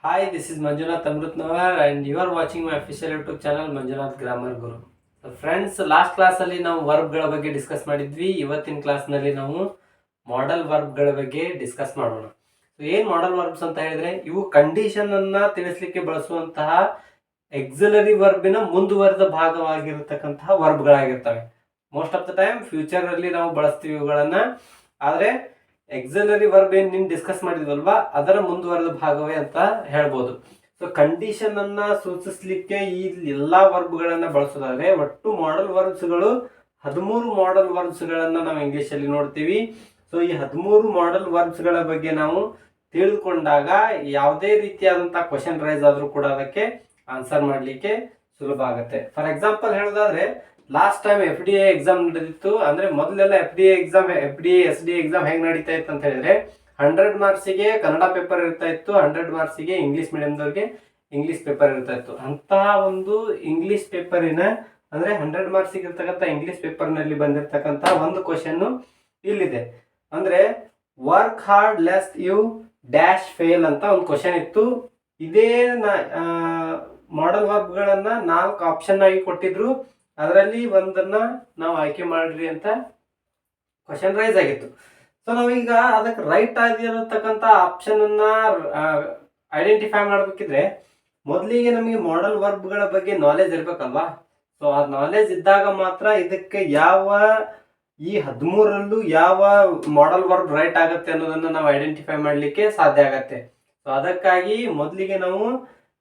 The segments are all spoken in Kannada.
Hi, this is Manjunath Amrutnawar and you are watching my official YouTube channel Manjunath Grammar Guru. So friends, last ಕ್ಲಾಸಲ್ಲಿ ನಾವು ವರ್ಬ್ಗಳ ಬಗ್ಗೆ ಡಿಸ್ಕಸ್ ಮಾಡಿದ್ವಿ. ಇವತ್ತಿನ ಕ್ಲಾಸ್ನಲ್ಲಿ ನಾವು ಮಾಡೆಲ್ ವರ್ಬ್ಗಳ ಬಗ್ಗೆ ಡಿಸ್ಕಸ್ ಮಾಡೋಣ. ಸೊ ಏನು ಮಾಡೆಲ್ ವರ್ಬ್ಸ್ ಅಂತ ಹೇಳಿದ್ರೆ ಇವು ಕಂಡೀಷನ್ ಅನ್ನ ತಿಳಿಸ್ಲಿಕ್ಕೆ ಬಳಸುವಂತಹ ಎಕ್ಸಿಲರಿ ವರ್ಬಿನ ಮುಂದುವರೆದ ಭಾಗವಾಗಿರತಕ್ಕಂತಹ ವರ್ಬ್ಗಳಾಗಿರ್ತವೆ. Most of the time future ಅಲ್ಲಿ ನಾವು ಬಳಸ್ತೀವಿ ಇವುಗಳನ್ನ. ಆದ್ರೆ ಎಕ್ಸಲರಿ ವರ್ಬ್ ಏನ್ ನಿನ್ ಡಿಸ್ಕಸ್ ಮಾಡಿದ್ವಲ್ವಾ ಅದರ ಮುಂದುವರೆದ ಭಾಗವೇ ಅಂತ ಹೇಳ್ಬೋದು. ಸೊ ಕಂಡೀಷನ್ ಅನ್ನ ಸೂಚಿಸ್ಲಿಕ್ಕೆ ಈ ಎಲ್ಲಾ ವರ್ಬ್ಗಳನ್ನ ಬಳಸೋದಾದ್ರೆ ಒಟ್ಟು ಮಾಡೆಲ್ ವರ್ಬ್ಸ್ಗಳು 13 ಮಾಡೆಲ್ ವರ್ಬ್ಸ್ಗಳನ್ನ ನಾವು ಇಂಗ್ಲಿಷ್ ಅಲ್ಲಿ ನೋಡ್ತೀವಿ. ಸೊ ಈ 13 ಮಾಡೆಲ್ ವರ್ಬ್ಸ್ಗಳ ಬಗ್ಗೆ ನಾವು ತಿಳಿದುಕೊಂಡಾಗ ಯಾವುದೇ ರೀತಿಯಾದಂತಹ ಕ್ವಶನ್ ರೈಸ್ ಆದ್ರೂ ಕೂಡ ಅದಕ್ಕೆ ಆನ್ಸರ್ ಮಾಡ್ಲಿಕ್ಕೆ ಸುಲಭ ಆಗುತ್ತೆ. ಫಾರ್ ಎಕ್ಸಾಂಪಲ್ ಹೇಳೋದಾದ್ರೆ ಲಾಸ್ಟ್ ಟೈಮ್ FDA ಎಕ್ಸಾಮ್ ನಡೆದಿತ್ತು. ಅಂದ್ರೆ ಮೊದಲೆಲ್ಲ FDA exam, FDA SD exam ಹೆಂಗ್ ನಡೀತಾ ಇತ್ತು ಅಂತ ಹೇಳಿದ್ರೆ 100 ಮಾರ್ಕ್ಸಿಗೆ ಕನ್ನಡ ಪೇಪರ್ ಇರ್ತಾ ಇತ್ತು, 100 ಮಾರ್ಕ್ಸಿಗೆ ಇಂಗ್ಲಿಷ್ ಮೀಡಿಯಂದವ್ರಿಗೆ ಇಂಗ್ಲಿಷ್ ಪೇಪರ್ ಇರ್ತಾ ಇತ್ತು. ಅಂತಹ ಒಂದು ಇಂಗ್ಲಿಷ್ ಪೇಪರಿನ ಅಂದ್ರೆ 100 ಮಾರ್ಕ್ಸಿಗೆ ಇರ್ತಕ್ಕಂಥ ಇಂಗ್ಲಿಷ್ ಪೇಪರ್ ನಲ್ಲಿ ಬಂದಿರತಕ್ಕಂತ ಒಂದು ಕ್ವಶನ್ ಇಲ್ಲಿದೆ. ಅಂದ್ರೆ work hard lest you dash fail ಅಂತ ಒಂದು ಕ್ವಶನ್ ಇತ್ತು. ಇದೇ ಮಾಡೆಲ್ ವರ್ಬ್ಗಳನ್ನ 4 ಆಪ್ಷನ್ ಆಗಿ ಕೊಟ್ಟಿದ್ರು. ಅದರಲ್ಲಿ ಒಂದನ್ನ ನಾವು ಆಯ್ಕೆ ಮಾಡ್ರಿ ಅಂತ ಕ್ವಶನ್ ರೈಸ್ ಆಗಿತ್ತು. ಸೊ ನಾವೀಗ ಅದಕ್ಕೆ ರೈಟ್ ಆಗಿರತಕ್ಕಂತ ಆಪ್ಷನ್ ಅನ್ನ ಐಡೆಂಟಿಫೈ ಮಾಡ್ಬೇಕಿದ್ರೆ ಮೊದಲಿಗೆ ನಮಗೆ ಮಾಡೆಲ್ ವರ್ಬ್ಗಳ ಬಗ್ಗೆ ನಾಲೆಜ್ ಇರ್ಬೇಕಲ್ವಾ. ಸೊ ಆ ನಾಲೆಜ್ ಇದ್ದಾಗ ಮಾತ್ರ ಇದಕ್ಕೆ ಈ 13ರಲ್ಲೂ ಯಾವ ಮಾಡೆಲ್ ವರ್ಬ್ ರೈಟ್ ಆಗುತ್ತೆ ಅನ್ನೋದನ್ನ ನಾವು ಐಡೆಂಟಿಫೈ ಮಾಡ್ಲಿಕ್ಕೆ ಸಾಧ್ಯ ಆಗತ್ತೆ. ಸೊ ಅದಕ್ಕಾಗಿ ಮೊದಲಿಗೆ ನಾವು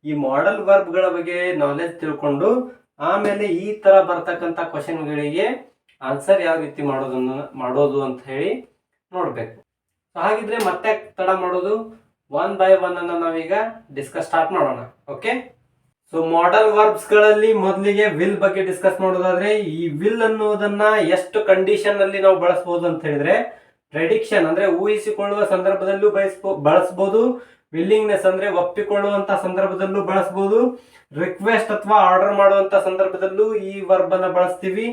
ಈ ಮಾಡೆಲ್ ವರ್ಬ್ಗಳ ಬಗ್ಗೆ ನಾಲೆಜ್ ತಿಳ್ಕೊಂಡು ಆಮೇಲೆ ಈ ತರ ಬರ್ತಕ್ಕಂಥ ಕ್ವಶನ್ಗಳಿಗೆ ಆನ್ಸರ್ ಯಾವ ರೀತಿ ಮಾಡೋದು ಅಂತ ಹೇಳಿ ನೋಡ್ಬೇಕು. ಹಾಗಿದ್ರೆ ಮತ್ತೆ ತಡ ಮಾಡೋದು, ಒನ್ ಬೈ ಒನ್ ಅನ್ನ ನಾವೀಗ ಡಿಸ್ಕಸ್ ಸ್ಟಾರ್ಟ್ ಮಾಡೋಣ. ಓಕೆ, ಸೊ ಮಾಡೆಲ್ ವರ್ಬ್ಸ್ ಗಳಲ್ಲಿ ಮೊದಲಿಗೆ ವಿಲ್ ಬಗ್ಗೆ ಡಿಸ್ಕಸ್ ಮಾಡೋದಾದ್ರೆ ಈ ವಿಲ್ ಅನ್ನೋದನ್ನ ಎಷ್ಟು ಕಂಡೀಷನ್ ಅಲ್ಲಿ ನಾವು ಬಳಸಬಹುದು ಅಂತ ಹೇಳಿದ್ರೆ ಪ್ರೆಡಿಕ್ಷನ್ ಅಂದ್ರೆ ಊಹಿಸಿಕೊಳ್ಳುವ ಸಂದರ್ಭದಲ್ಲೂ ಬಳಸಬಹುದು, ವಿಲ್ಲಿಂಗ್ನೆಸ್ ಅಂದ್ರೆ ಒಪ್ಪಿಕೊಳ್ಳುವಂತ ಸಂದರ್ಭದಲ್ಲೂ ಬಳಸಬಹುದು, ರಿಕ್ವೆಸ್ಟ್ ಅಥವಾ ಆರ್ಡರ್ ಮಾಡುವಂತ ಸಂದರ್ಭದಲ್ಲೂ ಈ ವರ್ಬ್ ಅನ್ನ ಬಳಸ್ತೀವಿ,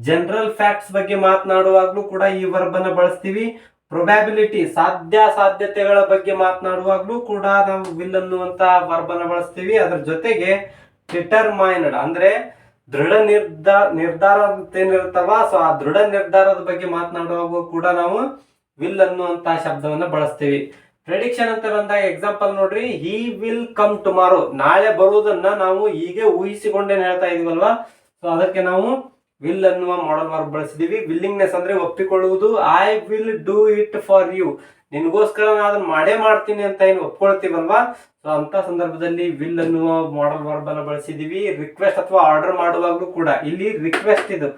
ಜನರಲ್ ಫ್ಯಾಕ್ಟ್ಸ್ ಬಗ್ಗೆ ಮಾತನಾಡುವಾಗ್ಲೂ ಕೂಡ ಈ ವರ್ಬ್ ಅನ್ನ ಬಳಸ್ತೀವಿ, ಪ್ರೊಬ್ಯಾಬಿಲಿಟಿ ಸಾಧ್ಯತೆಗಳ ಬಗ್ಗೆ ಮಾತನಾಡುವಾಗ್ಲೂ ಕೂಡ ನಾವು ವಿಲ್ ಅನ್ನುವಂತ ವರ್ಬ್ ಅನ್ನ ಬಳಸ್ತೀವಿ. ಅದ್ರ ಜೊತೆಗೆ ಡಿಟರ್ಮೈನ್ಡ್ ಅಂದ್ರೆ ದೃಢ ನಿರ್ಧಾರ ಏನಿರುತ್ತವ, ಸೊ ಆ ದೃಢ ನಿರ್ಧಾರದ ಬಗ್ಗೆ ಮಾತನಾಡುವಾಗ ಕೂಡ ನಾವು ವಿಲ್ ಅನ್ನುವಂತ ಶಬ್ದವನ್ನ ಬಳಸ್ತೀವಿ. ಪ್ರೆಡಿಕ್ಷನ್ ಅಂತ ಬಂದಾಗ ಎಕ್ಸಾಂಪಲ್ ನೋಡ್ರಿ, ಹಿ ವಿಲ್ ಕಮ್ ಟುಮಾರೋ, ನಾಳೆ ಬರುವುದನ್ನ ನಾವು ಹೀಗೆ ಊಹಿಸಿಕೊಂಡೇನು ಹೇಳ್ತಾ ಇದೀವಲ್ವಾ. ಸೊ ಅದಕ್ಕೆ ನಾವು ವಿಲ್ ಅನ್ನುವ ಮಾಡೆಲ್ ವರ್ಬ್ ಬಳಸಿದೀವಿ. ವಿಲ್ಲಿಂಗ್ನೆಸ್ ಅಂದ್ರೆ ಒಪ್ಪಿಕೊಳ್ಳುವುದು, I will do it for you, ನಿನ್ಗೋಸ್ಕರ ನಾನು ಅದನ್ನ ಮಾಡೇ ಮಾಡ್ತೀನಿ ಅಂತ ಏನು ಒಪ್ಕೊಳ್ತೀವಲ್ವಾ. ಸೊ ಅಂತ ಸಂದರ್ಭದಲ್ಲಿ ವಿಲ್ ಅನ್ನುವ ಮಾಡೆಲ್ ವರ್ಬ್ ಅನ್ನ ಬಳಸಿದೀವಿ. ರಿಕ್ವೆಸ್ಟ್ ಅಥವಾ ಆರ್ಡರ್ ಮಾಡುವಾಗಲೂ ಕೂಡ ಇಲ್ಲಿ ರಿಕ್ವೆಸ್ಟ್ ಇದು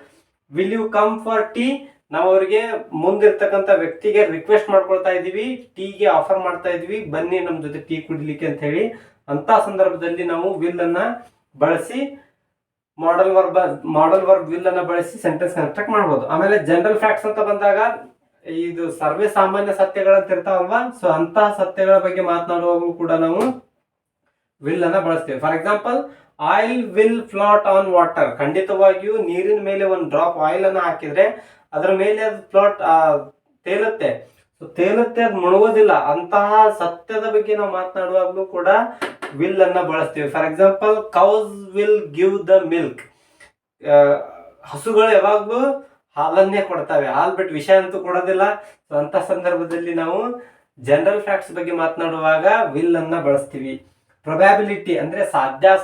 will you come for tea, ನಾವು ಅವರಿಗೆ ಮುಂದಿರ್ತಕ್ಕಂಥ ವ್ಯಕ್ತಿಗೆ ರಿಕ್ವೆಸ್ಟ್ ಮಾಡ್ಕೊಳ್ತಾ ಇದೀವಿ, ಟೀಗೆ ಆಫರ್ ಮಾಡ್ತಾ ಇದೀವಿ, ಬನ್ನಿ ನಮ್ ಜೊತೆ ಟೀ ಕುಡಿಲಿಕ್ಕೆ ಅಂತ ಹೇಳಿ. ಅಂತ ಸಂದರ್ಭದಲ್ಲಿ ನಾವು ವಿಲ್ ಅನ್ನ ಬಳಸಿ ಮಾಡೆಲ್ ವರ್ಬ್ ವಿಲ್ ಅನ್ನ ಬಳಸಿ ಸೆಂಟೆನ್ಸ್ ಕನ್ಸ್ಟ್ರಕ್ಟ್ ಮಾಡಬಹುದು. ಆಮೇಲೆ ಜನರಲ್ ಫ್ಯಾಕ್ಟ್ಸ್ ಅಂತ ಬಂದಾಗ ಇದು ಸರ್ವೇ ಸಾಮಾನ್ಯ ಸತ್ಯಗಳಂತ ಇರ್ತಾವಲ್ವಾ. ಸೊ ಅಂತಹ ಸತ್ಯಗಳ ಬಗ್ಗೆ ಮಾತನಾಡುವಾಗಲೂ ಕೂಡ ನಾವು ವಿಲ್ ಅನ್ನ ಬಳಸ್ತೇವೆ. For example, oil will flat on water, ಖಂಡಿತವಾಗಿಯೂ ನೀರಿನ ಮೇಲೆ ಒಂದು ಡ್ರಾಪ್ ಆಯಿಲ್ ಅನ್ನ ಹಾಕಿದ್ರೆ ಅದರ ಮೇಲೆ ಅದು ಫ್ಲಾಟ್ ತೇಲುತ್ತೆ, ಅದು ಮುಳುಗೋದಿಲ್ಲ. ಅಂತಹ ಸತ್ಯದ ಬಗ್ಗೆ ನಾವು ಮಾತನಾಡುವಾಗಲೂ ಕೂಡ ವಿಲ್ ಅನ್ನ ಬಳಸ್ತೀವಿ. For example, cows will give the milk, ಹಸುಗಳು ಯಾವಾಗ್ಲೂ ಹಾಲನ್ನೇ ಕೊಡ್ತವೆ, ಹಾಲ್ ಬಿಟ್ಟು ವಿಷ ಅಂತೂ ಕೊಡೋದಿಲ್ಲ. ಸೊ ಅಂತ ಸಂದರ್ಭದಲ್ಲಿ ನಾವು ಜನರಲ್ ಫ್ಯಾಕ್ಟ್ಸ್ ಬಗ್ಗೆ ಮಾತನಾಡುವಾಗ ವಿಲ್ ಅನ್ನ ಬಳಸ್ತೀವಿ. ಪ್ರೊಬ್ಯಾಬಿಲಿಟಿ ಅಂದ್ರೆ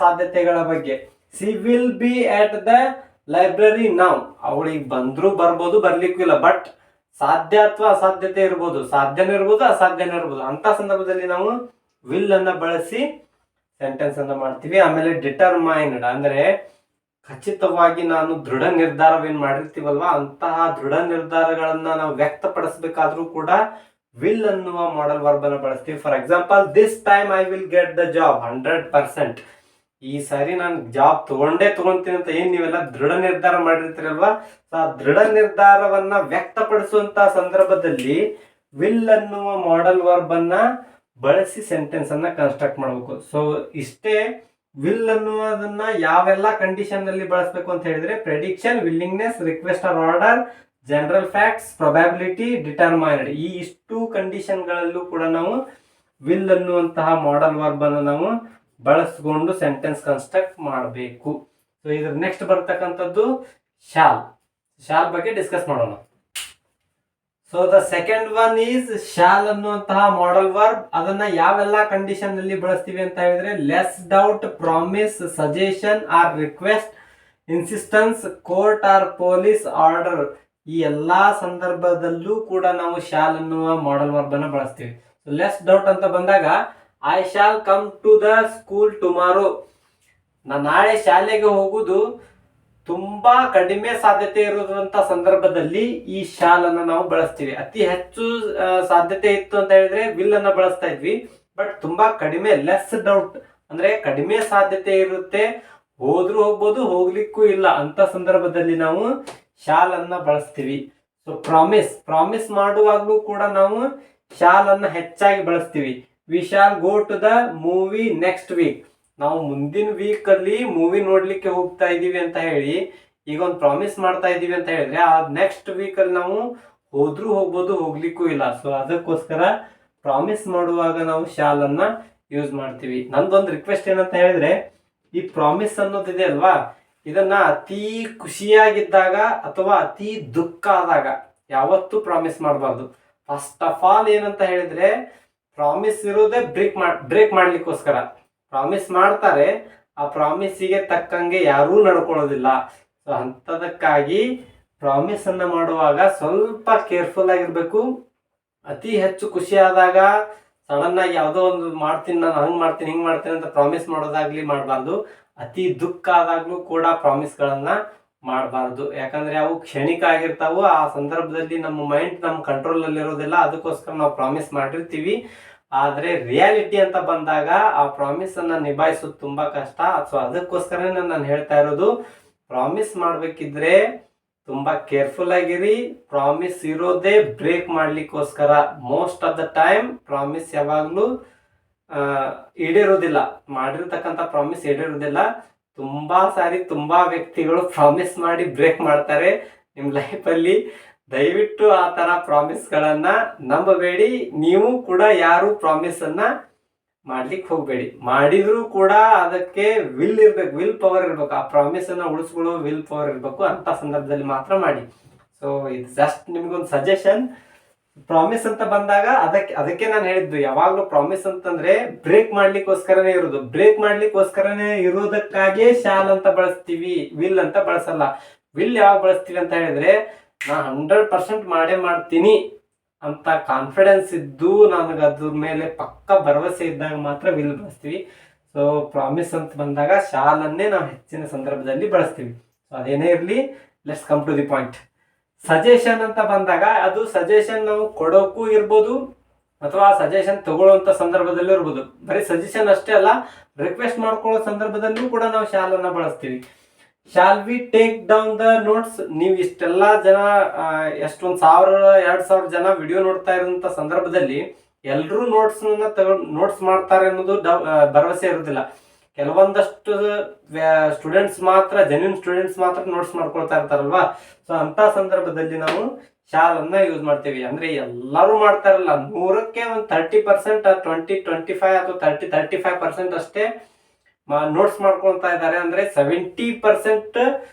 ಸಾಧ್ಯತೆಗಳ ಬಗ್ಗೆ, C will be at the library ನಾವ್, ಅವಳಿಗೆ ಬಂದ್ರು ಬರ್ಬೋದು, ಬರ್ಲಿಕ್ಕೂ ಇಲ್ಲ, ಬಟ್ ಸಾಧ್ಯ ಅಥವಾ ಅಸಾಧ್ಯತೆ ಇರ್ಬೋದು, ಸಾಧ್ಯನೂ ಇರ್ಬೋದು, ಅಸಾಧ್ಯನೂ ಇರ್ಬೋದು. ಅಂತ ಸಂದರ್ಭದಲ್ಲಿ ನಾವು ವಿಲ್ ಅನ್ನ ಬಳಸಿ ಸೆಂಟೆನ್ಸ್ ಅನ್ನ ಮಾಡ್ತೀವಿ. ಆಮೇಲೆ ಡಿಟರ್ಮೈನ್ಡ್ ಅಂದ್ರೆ ಖಚಿತವಾಗಿ ನಾನು ದೃಢ ನಿರ್ಧಾರವೇನ್ ಮಾಡಿರ್ತೀವಲ್ವಾ, ಅಂತಹ ದೃಢ ನಿರ್ಧಾರಗಳನ್ನ ನಾವು ವ್ಯಕ್ತಪಡಿಸಬೇಕಾದ್ರೂ ಕೂಡ ವಿಲ್ ಅನ್ನುವ ಮಾಡೆಲ್ ವರ್ಬ್ ಅನ್ನ ಬಳಸ್ತೀವಿ. For example, this time I will get the job 100%, ಈ ಸಾರಿ ನಾನು ಜಾಬ್ ತಗೊಂತೀನಿ ಅಂತ ಏನ್ ನೀವೆಲ್ಲ ದೃಢ ನಿರ್ಧಾರ ಮಾಡಿರ್ತೀರಲ್ವಾ. ಆ ದೃಢ ನಿರ್ಧಾರವನ್ನ ವ್ಯಕ್ತಪಡಿಸುವಂತ ಸಂದರ್ಭದಲ್ಲಿ ವಿಲ್ ಅನ್ನುವ ಮಾಡೆಲ್ ವರ್ಬ್ ಅನ್ನ ಬಳಸಿ ಸೆಂಟೆನ್ಸ್ ಅನ್ನ ಕನ್ಸ್ಟ್ರಕ್ಟ್ ಮಾಡಬೇಕು. ಸೊ ಇಷ್ಟೇ ವಿಲ್ ಅನ್ನುವುದನ್ನ ಯಾವೆಲ್ಲ ಕಂಡೀಷನ್ ನಲ್ಲಿ ಬಳಸಬೇಕು ಅಂತ ಹೇಳಿದ್ರೆ prediction, willingness, request or order, general facts, probability, determined, ಈ ಇಷ್ಟು ಕಂಡೀಷನ್ ಗಳಲ್ಲೂ ಕೂಡ ನಾವು ವಿಲ್ ಅನ್ನುವಂತಹ ಮಾಡಲ್ ವರ್ಬ್ ಅನ್ನು ನಾವು ಬಳಸ್ಕೊಂಡು ಸೆಂಟೆನ್ಸ್ ಕನ್ಸ್ಟ್ರಕ್ಟ್ ಮಾಡಬೇಕು. ಸೊ ಇದ್ರ ನೆಕ್ಸ್ಟ್ ಬರ್ತಕ್ಕಂಥದ್ದು ಶಾಲ್ ಬಗ್ಗೆ ಡಿಸ್ಕಸ್ ಮಾಡೋಣ. So the second one is shall ಅನ್ನುವಂತಹ ಮಾಡಲ್ ವರ್ಬ್. ಅದನ್ನ ಯಾವೆಲ್ಲ ಕಂಡೀಷನ್ ನಲ್ಲಿ ಬಳಸ್ತೀವಿ ಅಂತ ಹೇಳಿದ್ರೆ less doubt, promise, suggestion or request, insistence, court or police order, ಈ ಎಲ್ಲಾ ಸಂದರ್ಭದಲ್ಲೂ ಕೂಡ ನಾವು ಶಾಲ್ ಅನ್ನುವ ಮಾಡಲ್ ವರ್ಬ್ ಅನ್ನ ಬಳಸ್ತೀವಿ. ಲೆಸ್ ಡೌಟ್ ಅಂತ ಬಂದಾಗ I shall come to the school tomorrow, ನಾನು ನಾಳೆ ಶಾಲೆಗೆ ಹೋಗುದು ತುಂಬಾ ಕಡಿಮೆ ಸಾಧ್ಯತೆ ಇರುವಂತ ಸಂದರ್ಭದಲ್ಲಿ ಈ ಶಾಲ್ ಅನ್ನ ನಾವು ಬಳಸ್ತೀವಿ. ಅತಿ ಹೆಚ್ಚು ಸಾಧ್ಯತೆ ಇತ್ತು ಅಂತ ಹೇಳಿದ್ರೆ ವಿಲ್ ಅನ್ನ ಬಳಸ್ತಾ ಇದ್ವಿ. ಬಟ್ ತುಂಬಾ ಕಡಿಮೆ, ಲೆಸ್ ಡೌಟ್ ಅಂದ್ರೆ ಕಡಿಮೆ ಸಾಧ್ಯತೆ ಇರುತ್ತೆ, ಹೋದ್ರೂ ಹೋಗ್ಬೋದು, ಹೋಗ್ಲಿಕ್ಕೂ ಇಲ್ಲ ಅಂತ ಸಂದರ್ಭದಲ್ಲಿ ನಾವು ಶಾಲ್ ಅನ್ನ ಬಳಸ್ತೀವಿ. ಸೊ ಪ್ರಾಮಿಸ್ ಮಾಡುವಾಗ್ಲೂ ಕೂಡ ನಾವು ಶಾಲ್ ಅನ್ನ ಹೆಚ್ಚಾಗಿ ಬಳಸ್ತೀವಿ. We shall go to the movie next week, ನಾವು ಮುಂದಿನ ವೀಕ್ ಅಲ್ಲಿ ಮೂವಿ ನೋಡ್ಲಿಕ್ಕೆ ಹೋಗ್ತಾ ಇದೀವಿ ಅಂತ ಹೇಳಿ ಈಗ ಒಂದು ಪ್ರಾಮಿಸ್ ಮಾಡ್ತಾ ಇದೀವಿ ಅಂತ ಹೇಳಿದ್ರೆ ಆ ನೆಕ್ಸ್ಟ್ ವೀಕ್ ಅಲ್ಲಿ ನಾವು ಹೋದ್ರೂ ಹೋಗ್ಬೋದು, ಹೋಗ್ಲಿಕ್ಕೂ ಇಲ್ಲ. ಸೊ ಅದಕ್ಕೋಸ್ಕರ ಪ್ರಾಮಿಸ್ ಮಾಡುವಾಗ ನಾವು ಶಾಲ್ ಅನ್ನ ಯೂಸ್ ಮಾಡ್ತೀವಿ. ನಂದೊಂದು ರಿಕ್ವೆಸ್ಟ್ ಏನಂತ ಹೇಳಿದ್ರೆ, ಈ ಪ್ರಾಮಿಸ್ ಅನ್ನೋದಿದೆ ಅಲ್ವಾ, ಇದನ್ನ ಅತಿ ಖುಷಿಯಾಗಿದ್ದಾಗ ಅಥವಾ ಅತಿ ದುಃಖ ಆದಾಗ ಯಾವತ್ತೂ ಪ್ರಾಮಿಸ್ ಮಾಡಬಾರ್ದು. ಫಸ್ಟ್ ಆಫ್ ಆಲ್ ಏನಂತ ಹೇಳಿದ್ರೆ ಪ್ರಾಮಿಸ್ ಇರೋದೇ ಬ್ರೇಕ್ ಮಾಡ್ಲಿಕ್ಕೋಸ್ಕರ. ಪ್ರಾಮಿಸ್ ಮಾಡ್ತಾರೆ, ಆ ಪ್ರಾಮಿಸ್ಸಿಗೆ ತಕ್ಕಂಗೆ ಯಾರೂ ನಡ್ಕೊಳ್ಳೋದಿಲ್ಲ. ಸೊ ಅಂಥದಕ್ಕಾಗಿ ಪ್ರಾಮಿಸ್ ಅನ್ನ ಮಾಡುವಾಗ ಸ್ವಲ್ಪ ಕೇರ್ಫುಲ್ ಆಗಿರ್ಬೇಕು. ಅತಿ ಹೆಚ್ಚು ಖುಷಿ ಆದಾಗ ಸಡನ್ ಆಗಿ ಯಾವುದೋ ಒಂದು ಮಾಡ್ತೀನಿ, ನಾನು ಹಂಗ್ ಮಾಡ್ತೀನಿ ಹಿಂಗ್ ಮಾಡ್ತೀನಿ ಅಂತ ಪ್ರಾಮಿಸ್ ಮಾಡೋದಾಗ್ಲಿ ಮಾಡಬಾರ್ದು. ಅತಿ ದುಃಖ ಆದಾಗ್ಲೂ ಕೂಡ ಪ್ರಾಮಿಸ್ಗಳನ್ನ ಮಾಡಬಾರ್ದು. ಯಾಕಂದ್ರೆ ಅವು ಕ್ಷಣಿಕ ಆಗಿರ್ತಾವು. ಆ ಸಂದರ್ಭದಲ್ಲಿ ನಮ್ಮ ಮೈಂಡ್ ನಮ್ಮ ಕಂಟ್ರೋಲ್ ಅಲ್ಲಿ ಇರೋದಿಲ್ಲ. ಅದಕ್ಕೋಸ್ಕರ ನಾವು ಪ್ರಾಮಿಸ್ ಮಾಡಿರ್ತೀವಿ. ಆದ್ರೆ ರಿಯಾಲಿಟಿ ಅಂತ ಬಂದಾಗ ಆ ಪ್ರಾಮಿಸ್ ಅನ್ನ ನಿಭಾಯಿಸೋದು ತುಂಬಾ ಕಷ್ಟ. ಸೊ ಅದಕ್ಕೋಸ್ಕರನೇ ನಾನು ಹೇಳ್ತಾ ಇರೋದು, ಪ್ರಾಮಿಸ್ ಮಾಡ್ಬೇಕಿದ್ರೆ ತುಂಬಾ ಕೇರ್ಫುಲ್ ಆಗಿರಿ. ಪ್ರಾಮಿಸ್ ಇರೋದೇ ಬ್ರೇಕ್ ಮಾಡ್ಲಿಕ್ಕೋಸ್ಕರ. Most of the time promise ಯಾವಾಗ್ಲೂ ಈಡೇರೋದಿಲ್ಲ, ಮಾಡಿರ್ತಕ್ಕಂಥ ಪ್ರಾಮಿಸ್ ಈಡೇರೋದಿಲ್ಲ. ತುಂಬಾ ಸಾರಿ ತುಂಬಾ ವ್ಯಕ್ತಿಗಳು ಪ್ರಾಮಿಸ್ ಮಾಡಿ ಬ್ರೇಕ್ ಮಾಡ್ತಾರೆ ನಿಮ್ ಲೈಫಲ್ಲಿ. ದಯವಿಟ್ಟು ಆ ತರ ಪ್ರಾಮಿಸ್ ಗಳನ್ನ ನಂಬಬೇಡಿ. ನೀವು ಕೂಡ ಯಾರು ಪ್ರಾಮಿಸ್ ಅನ್ನ ಮಾಡ್ಲಿಕ್ಕೆ ಹೋಗ್ಬೇಡಿ. ಮಾಡಿದ್ರು ಕೂಡ ಅದಕ್ಕೆ ವಿಲ್ ಇರ್ಬೇಕು, ವಿಲ್ ಪವರ್ ಇರ್ಬೇಕು. ಆ ಪ್ರಾಮಿಸ್ ಅನ್ನ ಉಳಿಸ್ಕೊಳ್ಳೋ ವಿಲ್ ಪವರ್ ಇರ್ಬೇಕು. ಅಂತ ಸಂದರ್ಭದಲ್ಲಿ ಮಾತ್ರ ಮಾಡಿ. ಸೊ ಇದು ಜಸ್ಟ್ ನಿಮ್ಗೊಂದು ಸಜೆಷನ್. ಪ್ರಾಮಿಸ್ ಅಂತ ಬಂದಾಗ ಅದಕ್ಕೆ ನಾನು ಹೇಳಿದ್ದು, ಯಾವಾಗ್ಲೂ ಪ್ರಾಮಿಸ್ ಅಂತಂದ್ರೆ ಬ್ರೇಕ್ ಮಾಡ್ಲಿಕ್ಕೋಸ್ಕರನೇ ಇರೋದು. ಬ್ರೇಕ್ ಮಾಡ್ಲಿಕ್ಕೋಸ್ಕರನೇ ಇರೋದಕ್ಕಾಗಿಯೇ ಶಾಲ್ ಅಂತ ಬಳಸ್ತೀವಿ, ವಿಲ್ ಅಂತ ಬಳಸಲ್ಲ. ವಿಲ್ ಯಾವಾಗ ಬಳಸ್ತೀವಿ ಅಂತ ಹೇಳಿದ್ರೆ, ನಾ 100% ಮಾಡೇ ಮಾಡ್ತೀನಿ ಅಂತ ಕಾನ್ಫಿಡೆನ್ಸ್ ಇದ್ದು ನನಗೆ ಅದ್ರ ಮೇಲೆ ಪಕ್ಕ ಭರವಸೆ ಇದ್ದಾಗ ಮಾತ್ರ ವಿಲ್ ಬಳಸ್ತೀವಿ. ಸೊ ಪ್ರಾಮಿಸ್ ಅಂತ ಬಂದಾಗ ಶಾಲ್ ಅನ್ನೇ ನಾವು ಹೆಚ್ಚಿನ ಸಂದರ್ಭದಲ್ಲಿ ಬಳಸ್ತೀವಿ. ಸೊ ಅದೇನೇ ಇರಲಿ, let's come to the point. Suggestion ಅಂತ ಬಂದಾಗ ಅದು ಸಜೆಷನ್ ನಾವು ಕೊಡೋಕ್ಕೂ ಇರ್ಬೋದು ಅಥವಾ ಸಜೆಷನ್ ತಗೊಳ್ಳುವಂತ ಸಂದರ್ಭದಲ್ಲೂ ಇರ್ಬೋದು. ಬರೀ ಸಜೆಷನ್ ಅಷ್ಟೇ ಅಲ್ಲ, ರಿಕ್ವೆಸ್ಟ್ ಮಾಡ್ಕೊಳ್ಳೋ ಸಂದರ್ಭದಲ್ಲೂ ಕೂಡ ನಾವು ಶಾಲ್ ಅನ್ನ ಬಳಸ್ತೀವಿ. Shall we take down the notes? ನೀವು ಇಷ್ಟೆಲ್ಲ ಜನ, ಎಷ್ಟೊಂದು 1000-2000 ಜನ ವಿಡಿಯೋ ನೋಡ್ತಾ ಇರೋಂಥ ಸಂದರ್ಭದಲ್ಲಿ ಎಲ್ಲರೂ ನೋಟ್ಸ್ ಮಾಡ್ತಾರೆ ಅನ್ನೋದು ಭರವಸೆ ಇರೋದಿಲ್ಲ. ಕೆಲವೊಂದಷ್ಟು ಸ್ಟೂಡೆಂಟ್ಸ್ ಮಾತ್ರ, ಜೆನ್ಯೂನ್ ಸ್ಟೂಡೆಂಟ್ಸ್ ಮಾತ್ರ ನೋಟ್ಸ್ ಮಾಡ್ಕೊಳ್ತಾ ಇರ್ತಾರಲ್ವಾ. ಸೊ ಅಂತ ಸಂದರ್ಭದಲ್ಲಿ ನಾವು ಶಾಲ್ ಅನ್ನ ಯೂಸ್ ಮಾಡ್ತೀವಿ. ಅಂದ್ರೆ ಎಲ್ಲರೂ ಮಾಡ್ತಾರಲ್ಲ, 100ಕ್ಕೆ ಒಂದು 30%, 20-25 ಅಥವಾ 30-35% ಅಷ್ಟೇ ನೋಟ್ಸ್ ಮಾಡ್ಕೊಳ್ತಾ ಇದ್ದಾರೆ. ಅಂದ್ರೆ 70%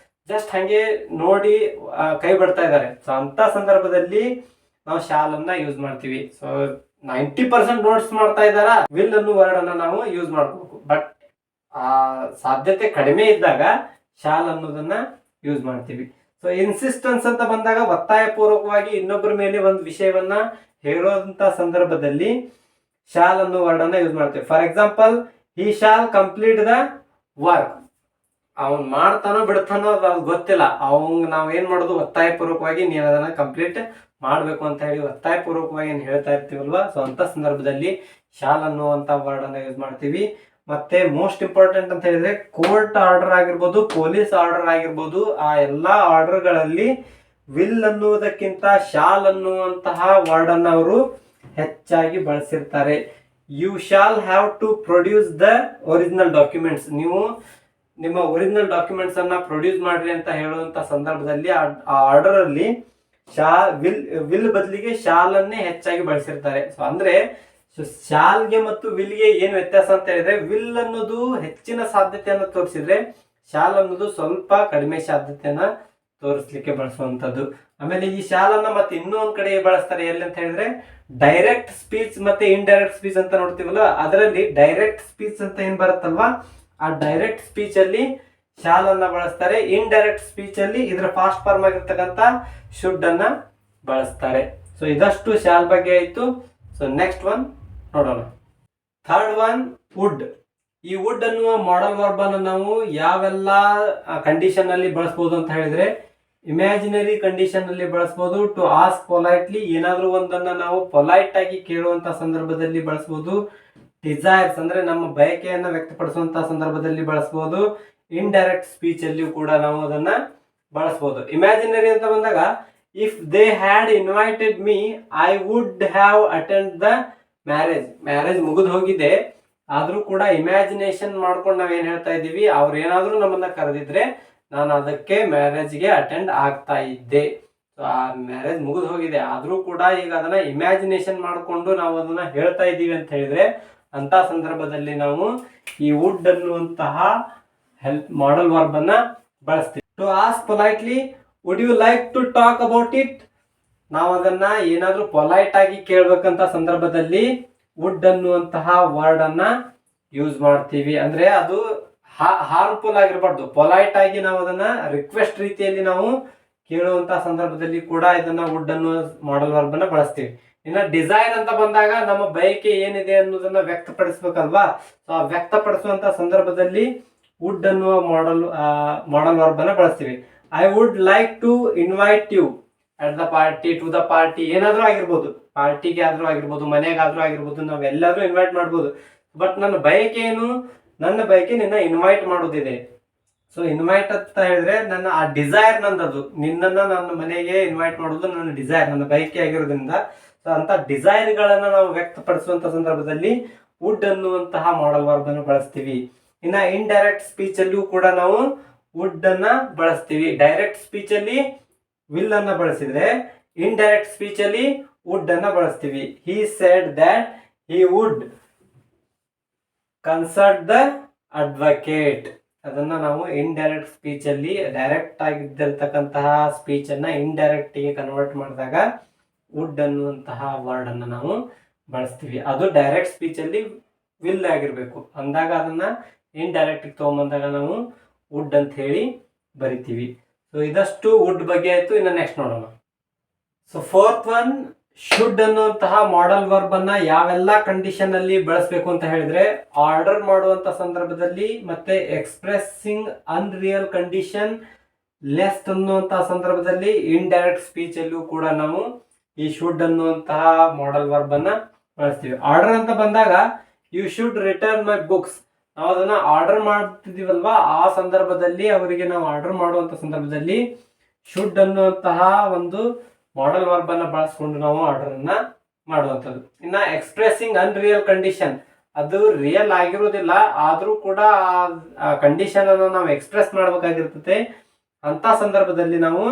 ಜಸ್ಟ್ ಹಂಗೆ ನೋಡಿ ಕೈ ಬಿಡ್ತಾ ಇದ್ದಾರೆ. ಸೊ ಅಂತ ಸಂದರ್ಭದಲ್ಲಿ ನಾವು ಶಾಲ್ ಅನ್ನ ಯೂಸ್ ಮಾಡ್ತೀವಿ. ಸೊ 90% ನೋಟ್ಸ್ ಮಾಡ್ತಾ ಇದ್ದಾರಾ, ವಿಲ್ ಅನ್ನೋ ವರ್ಡ್ ಅನ್ನ ನಾವು ಯೂಸ್ ಮಾಡ್ಬೇಕು. ಬಟ್ ಆ ಸಾಧ್ಯತೆ ಕಡಿಮೆ ಇದ್ದಾಗ ಶಾಲ್ ಅನ್ನೋದನ್ನ ಯೂಸ್ ಮಾಡ್ತೀವಿ. ಸೊ ಇನ್ಸಿಸ್ಟೆನ್ಸ್ ಅಂತ ಬಂದಾಗ ಒತ್ತಾಯ ಪೂರ್ವಕವಾಗಿ ಇನ್ನೊಬ್ಬರ ಮೇಲೆ ಒಂದು ವಿಷಯವನ್ನ ಹೇಳೋದಂತ ಸಂದರ್ಭದಲ್ಲಿ ಶಾಲ್ ಅನ್ನೋ ವರ್ಡ್ ಅನ್ನ ಯೂಸ್ ಮಾಡ್ತೀವಿ. For example, he shall complete the work. ಅವನ್ ಮಾಡ್ತಾನೋ ಬಿಡ್ತಾನೋ ಅದು ಗೊತ್ತಿಲ್ಲ. ನಾವ್ ಏನ್ ಮಾಡೋದು, ಒತ್ತಾಯ ಪೂರ್ವಕವಾಗಿ ನೀನ್ ಅದನ್ನ ಕಂಪ್ಲೀಟ್ ಮಾಡ್ಬೇಕು ಅಂತ ಹೇಳಿ ಒತ್ತಾಯ ಪೂರ್ವಕವಾಗಿ ಏನ್ ಹೇಳ್ತಾ ಇರ್ತೀವಲ್ವಾ. ಸೊ ಅಂತ ಸಂದರ್ಭದಲ್ಲಿ ಶಾಲ್ ಅನ್ನುವಂತ ವರ್ಡ್ ಅನ್ನ ಯೂಸ್ ಮಾಡ್ತೀವಿ. ಮತ್ತೆ ಮೋಸ್ಟ್ ಇಂಪಾರ್ಟೆಂಟ್ ಅಂತ ಹೇಳಿದ್ರೆ ಕೋರ್ಟ್ ಆರ್ಡರ್ ಆಗಿರ್ಬೋದು, ಪೊಲೀಸ್ ಆರ್ಡರ್ ಆಗಿರ್ಬೋದು, ಆ ಎಲ್ಲಾ ಆರ್ಡರ್ ಗಳಲ್ಲಿ ವಿಲ್ ಅನ್ನುವುದಕ್ಕಿಂತ ಶಾಲ್ ಅನ್ನುವಂತಹ ವರ್ಡ್ ಅನ್ನ ಅವರು ಹೆಚ್ಚಾಗಿ ಬಳಸಿರ್ತಾರೆ. You shall have to produce the original documents. ನೀವು ನಿಮ್ಮ ಒರಿಜಿನಲ್ ಡಾಕ್ಯುಮೆಂಟ್ಸ್ ಅನ್ನ ಪ್ರೊಡ್ಯೂಸ್ ಮಾಡ್ರಿ ಅಂತ ಹೇಳುವಂತ ಸಂದರ್ಭದಲ್ಲಿ ಆ ಆರ್ಡರ್ ಅಲ್ಲಿ ವಿಲ್ ಬದಲಿಗೆ ಶಾಲ್ ಅನ್ನೇ ಹೆಚ್ಚಾಗಿ ಬಳಸಿರ್ತಾರೆ. ಸೊ ಅಂದ್ರೆ ಸೊ ಶಾಲ್ಗೆ ಮತ್ತು ವಿಲ್ಗೆ ಏನು ವ್ಯತ್ಯಾಸ ಅಂತ ಹೇಳಿದ್ರೆ, ವಿಲ್ ಅನ್ನೋದು ಹೆಚ್ಚಿನ ಸಾಧ್ಯತೆಯನ್ನು ತೋರಿಸಿದ್ರೆ ಶಾಲ್ ಅನ್ನೋದು ಸ್ವಲ್ಪ ಕಡಿಮೆ ಸಾಧ್ಯತೆಯನ್ನ ತೋರಿಸ್ಲಿಕ್ಕೆ ಬಳಸುವಂತದ್ದು. ಆಮೇಲೆ ಈ ಶಾಲನ್ನ ಮತ್ತೆ ಇನ್ನೊಂದ್ ಕಡೆ ಬಳಸ್ತಾರೆ, ಎಲ್ಲಿ ಅಂತ ಹೇಳಿದ್ರೆ ಡೈರೆಕ್ಟ್ ಸ್ಪೀಚ್ ಮತ್ತೆ ಇಂಡೈರೆಕ್ಟ್ ಸ್ಪೀಚ್ ಅಂತ ನೋಡ್ತೀವಲ್ಲ, ಅದರಲ್ಲಿ ಡೈರೆಕ್ಟ್ ಸ್ಪೀಚ್ ಅಂತ ಏನ್ ಬರುತ್ತಲ್ವಾ, ಆ ಡೈರೆಕ್ಟ್ ಸ್ಪೀಚ್ ಅಲ್ಲಿ ಶಾಲ್ ಅನ್ನ ಬಳಸ್ತಾರೆ. ಇಂಡೈರೆಕ್ಟ್ ಸ್ಪೀಚ್ ಅಲ್ಲಿ ಇದ್ರ ಫಾಸ್ಟ್ ಫಾರ್ಮ್ ಆಗಿರ್ತಕ್ಕಂಥ ಶುಡ್ ಅನ್ನ ಬಳಸ್ತಾರೆ. ಸೊ ಇದಷ್ಟು ಶಾಲ್ ಬಗ್ಗೆ ಆಯ್ತು. ಸೊ ನೆಕ್ಸ್ಟ್ ಒನ್ ನೋಡೋಣ. Third one wood. ಈ ವುಡ್ ಅನ್ನುವ ಮಾಡಲ್ ವರ್ಬ್ ಅನ್ನು ನಾವು ಯಾವೆಲ್ಲ ಕಂಡೀಷನ್ ಅಲ್ಲಿ ಬಳಸಬಹುದು ಅಂತ ಹೇಳಿದ್ರೆ, ಇಮ್ಯಾಜಿನರಿ ಕಂಡೀಷನ್ ಅಲ್ಲಿ ಬಳಸಬಹುದು. ಟು ಆಸ್ಕ್ ಪೊಲೈಟ್ಲಿ, ಏನಾದ್ರೂ ಒಂದನ್ನ ನಾವು ಪೊಲೈಟ್ ಆಗಿ ಕೇಳುವಂತ ಸಂದರ್ಭದಲ್ಲಿ ಬಳಸಬಹುದು. ಡಿಸೈರ್ಸ್ ಅಂದ್ರೆ ನಮ್ಮ ಬಯಕೆಯನ್ನ ವ್ಯಕ್ತಪಡಿಸುವಂತಹ ಸಂದರ್ಭದಲ್ಲಿ ಬಳಸಬಹುದು. ಇಂಡೈರೆಕ್ಟ್ ಸ್ಪೀಚ್ ಅಲ್ಲಿಯೂ ಕೂಡ ನಾವು ಅದನ್ನ ಬಳಸಬಹುದು. ಇಮ್ಯಾಜಿನರಿ ಅಂತ ಬಂದಾಗ, if they had invited me I would have attend the marriage. Marriage ಮುಗಿದು ಹೋಗಿದೆ, ಆದ್ರೂ ಕೂಡ ಇಮ್ಯಾಜಿನೇಷನ್ ಮಾಡ್ಕೊಂಡು ನಾವೇನ್ ಹೇಳ್ತಾ ಇದ್ದೀವಿ, ಅವ್ರು ಏನಾದ್ರೂ ನಮ್ಮನ್ನ ಕರೆದಿದ್ರೆ ನಾನು ಅದಕ್ಕೆ ಮ್ಯಾರೇಜ್ಗೆ ಅಟೆಂಡ್ ಆಗ್ತಾ ಇದ್ದೆ. ಸೊ ಆ ಮ್ಯಾರೇಜ್ ಮುಗಿದು ಹೋಗಿದೆ, ಆದ್ರೂ ಕೂಡ ಈಗ ಅದನ್ನ ಇಮ್ಯಾಜಿನೇಷನ್ ಮಾಡಿಕೊಂಡು ನಾವು ಅದನ್ನ ಹೇಳ್ತಾ ಇದ್ದೀವಿ ಅಂತ ಹೇಳಿದ್ರೆ, ಅಂತ ಸಂದರ್ಭದಲ್ಲಿ ನಾವು ಈ ವುಡ್ ಅನ್ನುವಂತಹ ಹೆಲ್ಪ್ ಮಾಡಲ್ ವರ್ಬ್ ಅನ್ನ ಬಳಸ್ತೀವಿ. To ask politely, would you like to talk about it. ನಾವು ಅದನ್ನ ಏನಾದ್ರೂ ಪೊಲೈಟ್ ಆಗಿ ಕೇಳ್ಬೇಕಂತ ಸಂದರ್ಭದಲ್ಲಿ ವುಡ್ ಅನ್ನುವಂತಹ ವರ್ಡ್ ಅನ್ನ ಯೂಸ್ ಮಾಡ್ತೀವಿ. ಅಂದ್ರೆ ಅದು ಹಾರ್ಮ್ಫುಲ್ ಆಗಿರಬಾರ್ದು, ಪೊಲೈಟ್ ಆಗಿ ನಾವು ಅದನ್ನ ರಿಕ್ವೆಸ್ಟ್ ರೀತಿಯಲ್ಲಿ ನಾವು ಕೇಳುವಂತಹ ಸಂದರ್ಭದಲ್ಲಿ ಕೂಡ ಇದನ್ನ ವುಡ್ ಅನ್ನುವ ಮಾಡಲ್ ವರ್ಬ್ ಅನ್ನ ಬಳಸ್ತೀವಿ. ಇನ್ನ ಡಿಸೈರ್ ಅಂತ ಬಂದಾಗ ನಮ್ಮ ಬಯಕೆ ಏನಿದೆ ಅನ್ನೋದನ್ನ ವ್ಯಕ್ತಪಡಿಸ್ಬೇಕಲ್ವಾ. ಸೊ ಆ ವ್ಯಕ್ತಪಡಿಸುವಂತ ಸಂದರ್ಭದಲ್ಲಿ ವುಡ್ ಅನ್ನುವ ಮಾಡಲ್ ವರ್ಬ್ ಅನ್ನ ಬಳಸ್ತೀವಿ. I would like to invite you at the party, to the party, ಏನಾದ್ರೂ ಆಗಿರ್ಬೋದು, ಪಾರ್ಟಿಗೆ ಆದ್ರೂ ಆಗಿರ್ಬೋದು, ಮನೆಗಾದ್ರೂ ಆಗಿರ್ಬೋದು, ನಾವೆಲ್ಲಾದ್ರೂ ಇನ್ವೈಟ್ ಮಾಡ್ಬೋದು. ಬಟ್ ನನ್ನ ಬಯಕೆ ಏನು, ನನ್ನ ಬಯಕೆ ನಿನ್ನ ಇನ್ವೈಟ್ ಮಾಡೋದಿದೆ. ಸೊ ಇನ್ವೈಟ್ ಅಂತ ಹೇಳಿದ್ರೆ ನನ್ನ ಆ ಡಿಸೈರ್ ನಂದದು, ನಿನ್ನನ್ನ ನನ್ನ ಮನೆಗೆ ಇನ್ವೈಟ್ ಮಾಡೋದು ನನ್ನ ಡಿಸೈರ್, ನನ್ನ ಬಯಕೆ ಆಗಿರೋದ್ರಿಂದ. ಸೊ ಅಂತ ಡಿಸೈರ್ ಗಳನ್ನ ನಾವು ವ್ಯಕ್ತಪಡಿಸುವಂತ ಸಂದರ್ಭದಲ್ಲಿ ವುಡ್ ಅನ್ನುವಂತಹ ಮಾಡಲ್ ವರ್ಬ್ ಅನ್ನು ಬಳಸ್ತೀವಿ. ಇನ್ನ ಇಂಡೈರೆಕ್ಟ್ ಸ್ಪೀಚ್ ಅಲ್ಲಿಯೂ ಕೂಡ ನಾವು ವುಡ್ ಅನ್ನ ಬಳಸ್ತೀವಿ. ಡೈರೆಕ್ಟ್ ಸ್ಪೀಚ್ ಅಲ್ಲಿ ವಿಲ್ ಅನ್ನ ಬಳಸಿದ್ರೆ, ಇಂಡೈರೆಕ್ಟ್ ಸ್ಪೀಚ್ ಅಲ್ಲಿ ವುಡ್ ಅನ್ನ ಬಳಸ್ತೀವಿ. He said that he would consult the advocate. ಅದನ್ನ ನಾವು ಇಂಡೈರೆಕ್ಟ್ ಸ್ಪೀಚ್ ಅಲ್ಲಿ, ಡೈರೆಕ್ಟ್ ಆಗಿದ್ದಿರ್ತಕ್ಕಂತಹ ಸ್ಪೀಚ್ ಅನ್ನ ಇಂಡೈರೆಕ್ಟ್ ಗೆ ಕನ್ವರ್ಟ್ ಮಾಡಿದಾಗ ವುಡ್ ಅನ್ನುವಂತಹ ವರ್ಡ್ ಅನ್ನ ನಾವು ಬಳಸ್ತೀವಿ. ಅದು ಡೈರೆಕ್ಟ್ ಸ್ಪೀಚ್ ಅಲ್ಲಿ ವಿಲ್ ಆಗಿರ್ಬೇಕು ಅಂದಾಗ ಅದನ್ನ ಇಂಡೈರೆಕ್ಟ್ ತಗೊಂಬಂದಾಗ ನಾವು ವುಡ್ ಅಂತ ಹೇಳಿ ಬರಿತೀವಿ. ಸೊ ಇದಷ್ಟು ವುಡ್ ಬಗ್ಗೆ ಆಯ್ತು. ಇನ್ನು ನೆಕ್ಸ್ಟ್ ನೋಡೋಣ. ಸೊ ಫೋರ್ತ್ ಒನ್, ಶುಡ್ ಅನ್ನುವಂತಹ ಮಾಡಲ್ ವರ್ಬ್ ಅನ್ನ ಯಾವೆಲ್ಲ ಕಂಡೀಷನ್ ಅಲ್ಲಿ ಬಳಸಬೇಕು ಅಂತ ಹೇಳಿದ್ರೆ, ಆರ್ಡರ್ ಮಾಡುವಂತ ಸಂದರ್ಭದಲ್ಲಿ, ಮತ್ತೆ ಎಕ್ಸ್ಪ್ರೆಸ್ಸಿಂಗ್ ಅನ್ರಿಯಲ್ ಕಂಡೀಷನ್, ಲೆಸ್ ಅನ್ನುವಂತಹ ಸಂದರ್ಭದಲ್ಲಿ, ಇಂಡೈರೆಕ್ಟ್ ಸ್ಪೀಚ್ ಅಲ್ಲೂ ಕೂಡ ನಾವು ಈ ಶುಡ್ ಅನ್ನುವಂತಹ ಮಾಡಲ್ ವರ್ಬ್ ಅನ್ನ ಬಳಸ್ತೀವಿ. ಆರ್ಡರ್ ಅಂತ ಬಂದಾಗ, you should return my books. ನಾವು ಅದನ್ನ ಆರ್ಡರ್ ಮಾಡ್ತಿದೀವಲ್ವಾ, ಆ ಸಂದರ್ಭದಲ್ಲಿ ಅವರಿಗೆ ನಾವು ಆರ್ಡರ್ ಮಾಡುವಂತ ಸಂದರ್ಭದಲ್ಲಿ ಶುಡ್ ಅನ್ನುವಂತಹ ಒಂದು ಮಾಡಲ್ ವರ್ಬ್ ಅನ್ನ ಬಳಸ್ಕೊಂಡು ನಾವು ಆರ್ಡರ್ ಅನ್ನ ಮಾಡುವಂಥದ್ದು. ಇನ್ನ ಎಕ್ಸ್ಪ್ರೆಸಿಂಗ್ ಅನ್ರಿಯಲ್ ಕಂಡೀಷನ್, ಅದು ರಿಯಲ್ ಆಗಿರೋದಿಲ್ಲ, ಆದ್ರೂ ಕೂಡ ಆ ಕಂಡೀಷನ್ ಅನ್ನು ನಾವು ಎಕ್ಸ್ಪ್ರೆಸ್ ಮಾಡ್ಬೇಕಾಗಿರ್ತದೆ. ಅಂತ ಸಂದರ್ಭದಲ್ಲಿ ನಾವು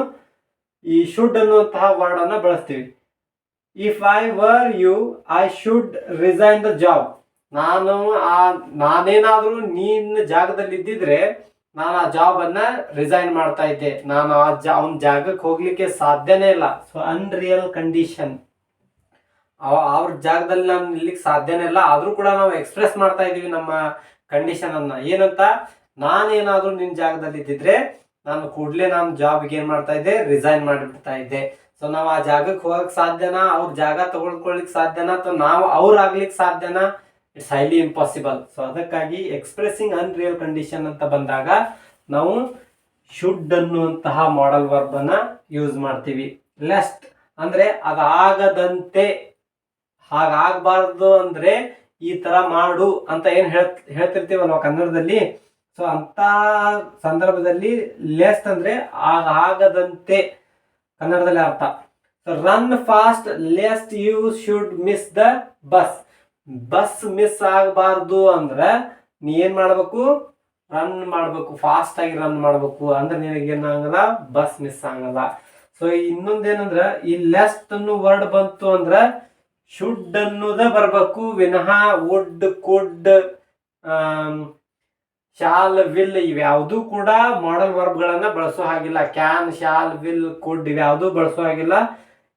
ಈ ಶುಡ್ ಅನ್ನುವಂತಹ ವರ್ಡ್ ಅನ್ನ ಬಳಸ್ತೀವಿ. If I were you I should resign the job. ನಾನೇನಾದ್ರೂ ನಿನ್ನ ಜಾಗದಲ್ಲಿ ಇದ್ದಿದ್ರೆ ನಾನು ಆ ಜಾಬ್ ಅನ್ನ ರಿಸೈನ್ ಮಾಡ್ತಾ ಇದ್ದೆ, ನಾನು ಅವನ ಜಾಗಕ್ಕೆ ಹೋಗ್ಲಿಕ್ಕೆ ಸಾಧ್ಯನೇ ಇಲ್ಲ. ಸೊ ಅನ್ರಿಯಲ್ ಕಂಡೀಷನ್, ಅವ್ರ ಜಾಗದಲ್ಲಿ ನಾನು ನಿಲ್ಲಿಕ್ಕೆ ಸಾಧ್ಯನೇ ಇಲ್ಲ, ಆದ್ರೂ ಕೂಡ ನಾವು ಎಕ್ಸ್ಪ್ರೆಸ್ ಮಾಡ್ತಾ ಇದೀವಿ ನಮ್ಮ ಕಂಡೀಷನ್ ಅನ್ನ. ಏನಂತ, ನಾನೇನಾದ್ರೂ ನಿನ್ನ ಜಾಗದಲ್ಲಿ ಇದ್ದಿದ್ರೆ ನಾನು ಕೂಡ್ಲೆ ನಾನು ಜಾಬ್ಗೆ ಏನ್ ಮಾಡ್ತಾ ಇದ್ದೆ, ರಿಸೈನ್ ಮಾಡಿಬಿಡ್ತಾ ಇದ್ದೆ. ಸೊ ನಾವು ಆ ಜಾಗಕ್ಕೆ ಹೋಗಕ್ ಸಾಧ್ಯನಾ, ಅವ್ರ ಜಾಗ ತಗೊಳ್ಕೊಳ್ಲಿಕ್ಕೆ ಸಾಧ್ಯನಾ, ಅಥವಾ ನಾವು ಅವ್ರು ಆಗ್ಲಿಕ್ಕೆ ಸಾಧ್ಯನಾ? It's highly impossible. ಸೊ ಅದಕ್ಕಾಗಿ ಎಕ್ಸ್ಪ್ರೆಸಿಂಗ್ ಅನ್ರಿಯಲ್ ಕಂಡೀಷನ್ ಅಂತ ಬಂದಾಗ ನಾವು ಶುಡ್ ಅನ್ನುವಂತಹ ಮಾಡಲ್ ವರ್ಬ್ ಅನ್ನ ಯೂಸ್ ಮಾಡ್ತೀವಿ. ಲೆಸ್ಟ್ ಅಂದ್ರೆ ಅದಾಗದಂತೆ, ಹಾಗಾಗಬಾರ್ದು ಅಂದ್ರೆ ಈ ತರ ಮಾಡು ಅಂತ ಏನ್ ಹೇಳ್ತಿರ್ತೀವಲ್ವ ಕನ್ನಡದಲ್ಲಿ. ಸೊ ಅಂತ ಸಂದರ್ಭದಲ್ಲಿ ಲೆಸ್ಟ್ ಅಂದ್ರೆ ಆಗದಂತೆ ಕನ್ನಡದಲ್ಲಿ ಅರ್ಥ. So run fast lest you should miss the bus. Bus miss ಆಗಬಾರ್ದು ಅಂದ್ರೆ ನೀ ಏನ್ ಮಾಡ್ಬೇಕು, ರನ್ ಮಾಡ್ಬೇಕು, ಫಾಸ್ಟ್ ಆಗಿ ರನ್ ಮಾಡ್ಬೇಕು, ಅಂದ್ರೆ ನಿನಗೇನಾಗಲ್ಲ, ಬಸ್ ಮಿಸ್ ಆಗಲ್ಲ. ಸೊ ಇನ್ನೊಂದೇನಂದ್ರ, ಈ ಲೆಸ್ಟ್ ಅನ್ನೋ ವರ್ಡ್ ಬಂತು ಅಂದ್ರ ಶುಡ್ ಅನ್ನೋದ ಬರ್ಬೇಕು ವಿನಃ ವುಡ್ ಕುಡ್ ಶಾಲ್ ವಿಲ್ ಇವ್ಯಾವುದೂ ಕೂಡ ಮಾಡಲ್ ವರ್ಬ್ಗಳನ್ನ ಬಳಸೋ ಹಾಗಿಲ್ಲ. ಕ್ಯಾನ್, ಶಾಲ್, ವಿಲ್, ಕುಡ್ ಇವ್ಯಾವುದೂ ಬಳಸೋ ಹಾಗಿಲ್ಲ.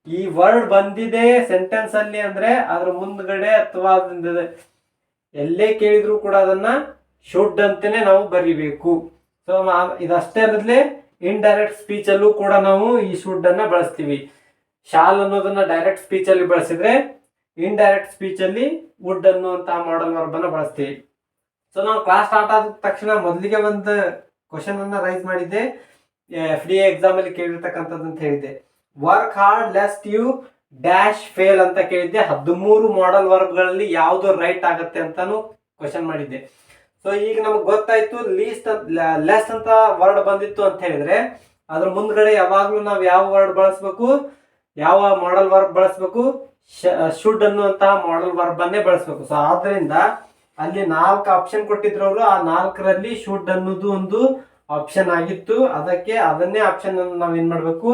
ಈ ವರ್ಡ್ ಬಂದಿದೆ ಸೆಂಟೆನ್ಸ್ ಅಲ್ಲಿ ಅಂದ್ರೆ ಅದ್ರ ಮುಂದ್ಗಡೆ ಅಥವಾ ಎಲ್ಲೇ ಕೇಳಿದ್ರು ಕೂಡ ಅದನ್ನ ಶುಡ್ ಅಂತಾನೆ ನಾವು ಬರಿಬೇಕು. ಸೊ ಇದಷ್ಟೇ ಅನ್ನೋದ್ಲೆ ಇಂಡೈರೆಕ್ಟ್ ಸ್ಪೀಚ್ ಅಲ್ಲೂ ಕೂಡ ನಾವು ಈ ಶುಡ್ ಅನ್ನ ಬಳಸ್ತೀವಿ. ಶಾಲ್ ಅನ್ನೋದನ್ನ ಡೈರೆಕ್ಟ್ ಸ್ಪೀಚ್ ಅಲ್ಲಿ ಬಳಸಿದ್ರೆ ಇಂಡೈರೆಕ್ಟ್ ಸ್ಪೀಚ್ ಅಲ್ಲಿ ವುಡ್ ಅನ್ನುವಂತಹ ಮಾಡಲ್ ವರ್ಬ್ ಅನ್ನ ಬಳಸ್ತೀವಿ. ಸೊ ನಾವು ಕ್ಲಾಸ್ ಸ್ಟಾರ್ಟ್ ಆದ ತಕ್ಷಣ ಮೊದಲಿಗೆ ಒಂದು ಕ್ವಶನ್ ಅನ್ನ ರೈಸ್ ಮಾಡಿದ್ದೆ, FDA ಎಕ್ಸಾಮ್ ಅಲ್ಲಿ ಕೇಳಿರ್ತಕ್ಕಂಥದ್ದು ಅಂತ ಹೇಳಿದ್ದೆ. Work hard lest you dash fail ಅಂತ ಕೇಳಿದ್ದೆ. 13 ಮಾಡಲ್ ವರ್ಬ್ಗಳಲ್ಲಿ ಯಾವ್ದು ರೈಟ್ ಆಗತ್ತೆ ಅಂತಾನು ಕ್ವಶನ್ ಮಾಡಿದ್ದೆ. ಸೊ ಈಗ ನಮ್ಗೆ ಗೊತ್ತಾಯ್ತು ಲೆಸ್ ಅಂತ ವರ್ಡ್ ಬಂದಿತ್ತು ಅಂತ ಹೇಳಿದ್ರೆ ಅದ್ರ ಮುಂದ್ಗಡೆ ಯಾವಾಗ್ಲೂ ನಾವು ಯಾವ ವರ್ಡ್ ಬಳಸ್ಬೇಕು, ಯಾವ ಮಾಡಲ್ ವರ್ಬ್ ಬಳಸ್ಬೇಕು, ಶುಡ್ ಅನ್ನುವಂತಹ ಮಾಡಲ್ ವರ್ಬ್ ಅನ್ನೇ ಬಳಸ್ಬೇಕು. ಸೊ ಆದ್ರಿಂದ ಅಲ್ಲಿ 4 ಆಪ್ಷನ್ ಕೊಟ್ಟಿದ್ರು ಅವರು. ಆ 4ರಲ್ಲಿ ಶುಡ್ ಅನ್ನೋದು ಒಂದು ಆಪ್ಷನ್ ಆಗಿತ್ತು. ಅದನ್ನೇ ಆಪ್ಷನ್ ಅನ್ನು ನಾವೇನ್ ಮಾಡ್ಬೇಕು,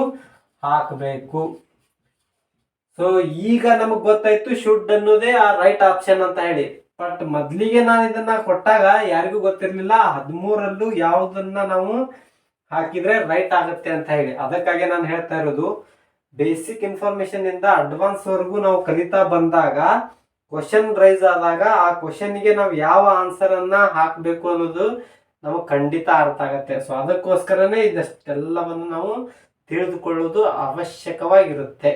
ಹಾಕಬೇಕು. ಸೊ ಈಗ ನಮಗ್ ಗೊತ್ತಾಯ್ತು ಶುಡ್ ಅನ್ನೋದೇ ಆ ರೈಟ್ ಆಪ್ಷನ್ ಅಂತ ಹೇಳಿ. ಬಟ್ ಮೊದ್ಲಿಗೆ ನಾನು ಇದನ್ನ ಕೊಟ್ಟಾಗ ಯಾರಿಗೂ ಗೊತ್ತಿರ್ಲಿಲ್ಲ 13ರಲ್ಲೂ ಯಾವುದನ್ನ ನಾವು ಹಾಕಿದ್ರೆ ರೈಟ್ ಆಗುತ್ತೆ ಅಂತ ಹೇಳಿ. ಅದಕ್ಕಾಗಿ ನಾನು ಹೇಳ್ತಾ ಇರೋದು, ಬೇಸಿಕ್ ಇನ್ಫಾರ್ಮೇಶನ್ ಇಂದ ಅಡ್ವಾನ್ಸ್ ವರೆಗೂ ನಾವು ಕಲಿತಾ ಬಂದಾಗ ಕ್ವಶನ್ ರೈಸ್ ಆದಾಗ ಆ ಕ್ವಶನ್ಗೆ ನಾವು ಯಾವ ಆನ್ಸರ್ ಅನ್ನ ಹಾಕಬೇಕು ಅನ್ನೋದು ನಮಗೆ ಖಂಡಿತ ಅರ್ಥ ಆಗತ್ತೆ. ಸೊ ಅದಕ್ಕೋಸ್ಕರನೇ ಇದಷ್ಟೆಲ್ಲವನ್ನು ನಾವು ತಿಳಿದುಕೊಳ್ಳೋದು ಅವಶ್ಯಕವಾಗಿರುತ್ತೆ.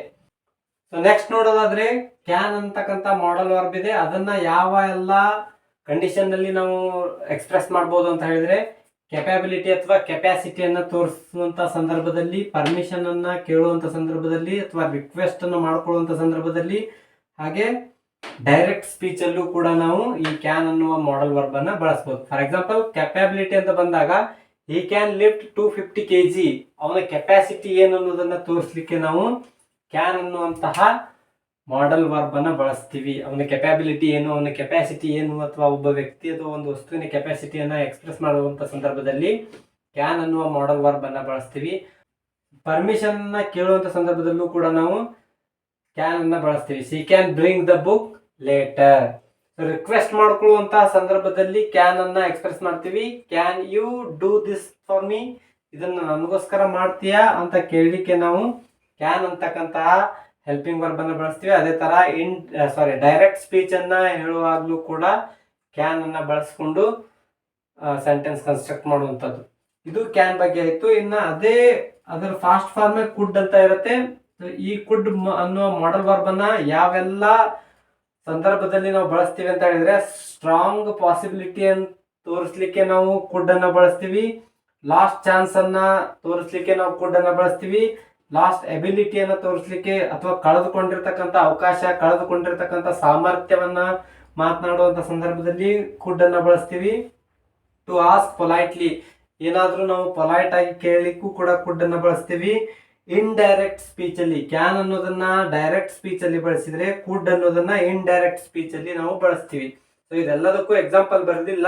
ಸೊ ನೆಕ್ಸ್ಟ್ ನೋಡೋದಾದ್ರೆ ಕ್ಯಾನ್ ಅಂತಕ್ಕಂಥ ಮಾಡಲ್ ವರ್ಬ್ ಇದೆ. ಅದನ್ನ ಯಾವ ಎಲ್ಲ ಕಂಡೀಷನ್ ನಲ್ಲಿ ನಾವು ಎಕ್ಸ್ಪ್ರೆಸ್ ಮಾಡ್ಬೋದು ಅಂತ ಹೇಳಿದ್ರೆ, ಕೆಪಾಬಿಲಿಟಿ ಅಥವಾ ಕೆಪಾಸಿಟಿಯನ್ನ ತೋರಿಸುವಂತ ಸಂದರ್ಭದಲ್ಲಿ, ಪರ್ಮಿಷನ್ ಅನ್ನ ಕೇಳುವಂತ ಸಂದರ್ಭದಲ್ಲಿ, ಅಥವಾ ರಿಕ್ವೆಸ್ಟ್ ಅನ್ನು ಮಾಡ್ಕೊಳ್ಳುವಂತ ಸಂದರ್ಭದಲ್ಲಿ, ಹಾಗೆ ಡೈರೆಕ್ಟ್ ಸ್ಪೀಚ್ ಅಲ್ಲೂ ಕೂಡ ನಾವು ಈ ಕ್ಯಾನ್ ಅನ್ನುವ ಮಾಡಲ್ ವರ್ಬ್ ಅನ್ನ ಬಳಸಬಹುದು. ಫಾರ್ ಎಕ್ಸಾಂಪಲ್ ಕೆಪಾಬಿಲಿಟಿ ಅಂತ ಬಂದಾಗ ಈ ಕ್ಯಾನ್ ಲಿಫ್ಟ್ 250 kg, ಅವನ ಕೆಪಾಸಿಟಿ ಏನು ಅನ್ನೋದನ್ನ ತೋರಿಸ್ಲಿಕ್ಕೆ ನಾವು ಕ್ಯಾನ್ ಅನ್ನುವಂತಹ ಮಾಡಲ್ ವರ್ಬ್ ಅನ್ನ ಬಳಸ್ತೀವಿ. ಅವನ ಕೆಪಾಬಿಲಿಟಿ ಏನು, ಅವನ ಕೆಪಾಸಿಟಿ ಏನು, ಅಥವಾ ಒಬ್ಬ ವ್ಯಕ್ತಿ ಅಥವಾ ಒಂದು ವಸ್ತುವಿನ ಕೆಪಾಸಿಟಿಯನ್ನ ಎಕ್ಸ್ಪ್ರೆಸ್ ಮಾಡುವಂತ ಸಂದರ್ಭದಲ್ಲಿ ಕ್ಯಾನ್ ಅನ್ನುವ ಮಾಡಲ್ ವರ್ಬ್ ಅನ್ನ ಬಳಸ್ತೀವಿ. ಪರ್ಮಿಷನ್ ಅನ್ನ ಕೇಳುವಂತ ಸಂದರ್ಭದಲ್ಲೂ ಕೂಡ ನಾವು ಕ್ಯಾನ್ ಅನ್ನ ಬಳಸ್ತೀವಿ. She can bring the book later. Request ಮಾಡ್ಕೊಳ್ಳುವಂತಹ ಸಂದರ್ಭದಲ್ಲಿ ಕ್ಯಾನ್ ಅನ್ನ ಎಕ್ಸ್ಪ್ರೆಸ್ ಮಾಡ್ತೀವಿ. Can you do this for me, ಇದನ್ನ ನನಗೋಸ್ಕರ ಮಾಡ್ತೀಯಾ ಅಂತ ಕೇಳಲಿಕ್ಕೆ ನಾವು ಕ್ಯಾನ್ ಅಂತಕ್ಕಂತಹ ಹೆಲ್ಪಿಂಗ್ ವರ್ಬ್ ಅನ್ನ ಬಳಸ್ತೀವಿ. ಅದೇ ತರ ಡೈರೆಕ್ಟ್ ಸ್ಪೀಚ್ ಅನ್ನ ಹೇಳುವಾಗ್ಲೂ ಕೂಡ ಕ್ಯಾನ್ ಅನ್ನ ಬಳಸ್ಕೊಂಡು ಸೆಂಟೆನ್ಸ್ ಕನ್ಸ್ಟ್ರಕ್ಟ್ ಮಾಡುವಂಥದ್ದು. ಇದು ಕ್ಯಾನ್ ಬಗ್ಗೆ ಆಯ್ತು. ಇನ್ನ ಅದರ ಫಾಸ್ಟ್ ಫಾರ್ಮ್ ಕುಡ್ ಅಂತ ಇರುತ್ತೆ. ಈ ಕುಡ್ ಅನ್ನುವ ಮಾಡಲ್ ವರ್ಬ್ ಅನ್ನ ಯಾವೆಲ್ಲ ಸಂದರ್ಭದಲ್ಲಿ ನಾವು ಬಳಸ್ತೀವಿ ಅಂತ ಹೇಳಿದ್ರೆ, ಸ್ಟ್ರಾಂಗ್ ಪಾಸಿಬಿಲಿಟಿ ಅನ್ನು ತೋರಿಸ್ಲಿಕ್ಕೆ ನಾವು ಕುಡ್ ಅನ್ನ ಬಳಸ್ತೀವಿ. ಲಾಸ್ಟ್ ಚಾನ್ಸ್ ಅನ್ನ ತೋರಿಸ್ಲಿಕ್ಕೆ ನಾವು ಕುಡ್ ಅನ್ನ ಬಳಸ್ತೀವಿ. ಲಾಸ್ಟ್ ಎಬಿಲಿಟಿಯನ್ನ ತೋರಿಸ್ಲಿಕ್ಕೆ ಅಥವಾ ಕಳೆದುಕೊಂಡಿರ್ತಕ್ಕಂಥ ಅವಕಾಶ, ಕಳೆದುಕೊಂಡಿರ್ತಕ್ಕಂಥ ಸಾಮರ್ಥ್ಯವನ್ನ ಮಾತನಾಡುವಂತ ಸಂದರ್ಭದಲ್ಲಿ ಕುಡ್ ಅನ್ನ ಬಳಸ್ತೀವಿ. ಟು ಆಸ್ಕ್ ಪೊಲೈಟ್ಲಿ, ಏನಾದ್ರೂ ನಾವು ಪೊಲೈಟ್ ಆಗಿ ಕೇಳಲಿಕ್ಕೂ ಕೂಡ ಕುಡ್ ಅನ್ನ ಬಳಸ್ತೀವಿ. ಇಂಡೈರೆಕ್ಟ್ ಸ್ಪೀಚ್ ಅಲ್ಲಿ ಕ್ಯಾನ್ ಅನ್ನೋದನ್ನ ಡೈರೆಕ್ಟ್ ಸ್ಪೀಚ್ ಅಲ್ಲಿ ಬಳಸಿದ್ರೆ, ಕುಡ್ ಅನ್ನೋದನ್ನ ಇಂಡೈರೆಕ್ಟ್ ಸ್ಪೀಚ್ ಅಲ್ಲಿ ನಾವು ಬಳಸ್ತೀವಿ. ಸೊ ಇದೆಲ್ಲದಕ್ಕೂ ಎಕ್ಸಾಂಪಲ್ ಬರೆದಿಲ್ಲ,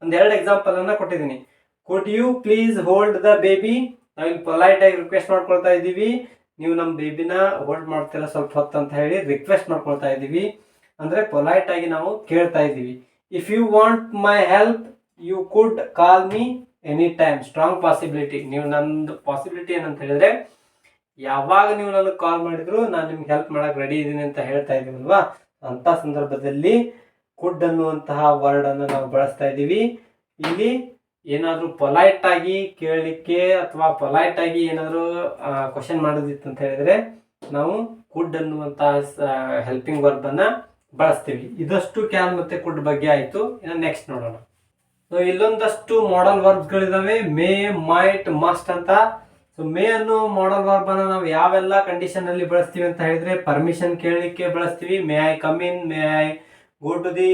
ಒಂದೆರಡು ಎಕ್ಸಾಂಪಲ್ ಅನ್ನ ಕೊಟ್ಟಿದ್ದೀನಿ. Could you please hold the baby, ನಾವಿಲ್ಲಿ ಪೊಲೈಟ್ ಆಗಿ ರಿಕ್ವೆಸ್ಟ್ ಮಾಡ್ಕೊಳ್ತಾ ಇದ್ದೀವಿ, ನೀವು ನಮ್ಮ ಬೇಬಿನ ಹೋಲ್ಡ್ ಮಾಡ್ತಿಲ್ಲ ಸ್ವಲ್ಪ ಹೊತ್ತು ಅಂತ ಹೇಳಿ ರಿಕ್ವೆಸ್ಟ್ ಮಾಡ್ಕೊಳ್ತಾ ಇದ್ದೀವಿ, ಅಂದ್ರೆ ಪೊಲೈಟ್ ಆಗಿ ನಾವು ಕೇಳ್ತಾ ಇದ್ದೀವಿ. If you want my help you could call me any time. Strong possibility, ನೀವು ನಂದು ಪಾಸಿಬಿಲಿಟಿ ಏನಂತ ಹೇಳಿದ್ರೆ ಯಾವಾಗ ನೀವು ನನಗೆ ಕಾಲ್ ಮಾಡಿದ್ರು ನಾನು ನಿಮ್ಗೆ ಹೆಲ್ಪ್ ಮಾಡಕ್ ರೆಡಿ ಇದ್ದೀನಿ ಅಂತ ಹೇಳ್ತಾ ಇದೀವಲ್ವಾ, ಅಂತ ಸಂದರ್ಭದಲ್ಲಿ ಕುಡ್ ಅನ್ನುವಂತಹ ವರ್ಡ್ ಅನ್ನು ನಾವು ಬಳಸ್ತಾ ಇದ್ದೀವಿ. ಇಲ್ಲಿ ಏನಾದ್ರೂ ಪೊಲೈಟ್ ಆಗಿ ಕೇಳಲಿಕ್ಕೆ ಅಥವಾ ಪೊಲೈಟ್ ಆಗಿ ಏನಾದ್ರು ಕ್ವಶನ್ ಮಾಡೋದಿತ್ತು ಅಂತ ಹೇಳಿದ್ರೆ ನಾವು ಕುಡ್ ಅನ್ನುವಂತಹ ಹೆಲ್ಪಿಂಗ್ ವರ್ಬ್ ಅನ್ನ ಬಳಸ್ತೀವಿ. ಇದಷ್ಟು ಕ್ಯಾನ್ ಮತ್ತೆ ಕುಡ್ ಬಗ್ಗೆ ಆಯ್ತು. ಇನ್ನು ನೆಕ್ಸ್ಟ್ ನೋಡೋಣ. ಸೊ ಇಲ್ಲೊಂದಷ್ಟು ಮಾಡಲ್ ವರ್ಬ್ಸ್ ಗಳಿದಾವೆ, ಮೇ, ಮೈಟ್, ಮಸ್ಟ್ ಅಂತ. ಸೊ ಮೇ ಅನ್ನೋ ಮಾಡಲ್ ವರ್ಬ್ ಅನ್ನ ನಾವು ಯಾವೆಲ್ಲ ಕಂಡೀಷನ್ ಅಲ್ಲಿ ಬಳಸ್ತೀವಿ ಅಂತ ಹೇಳಿದ್ರೆ, ಪರ್ಮಿಷನ್ ಕೇಳಲಿಕ್ಕೆ ಬಳಸ್ತೀವಿ. May I come in, may I go to the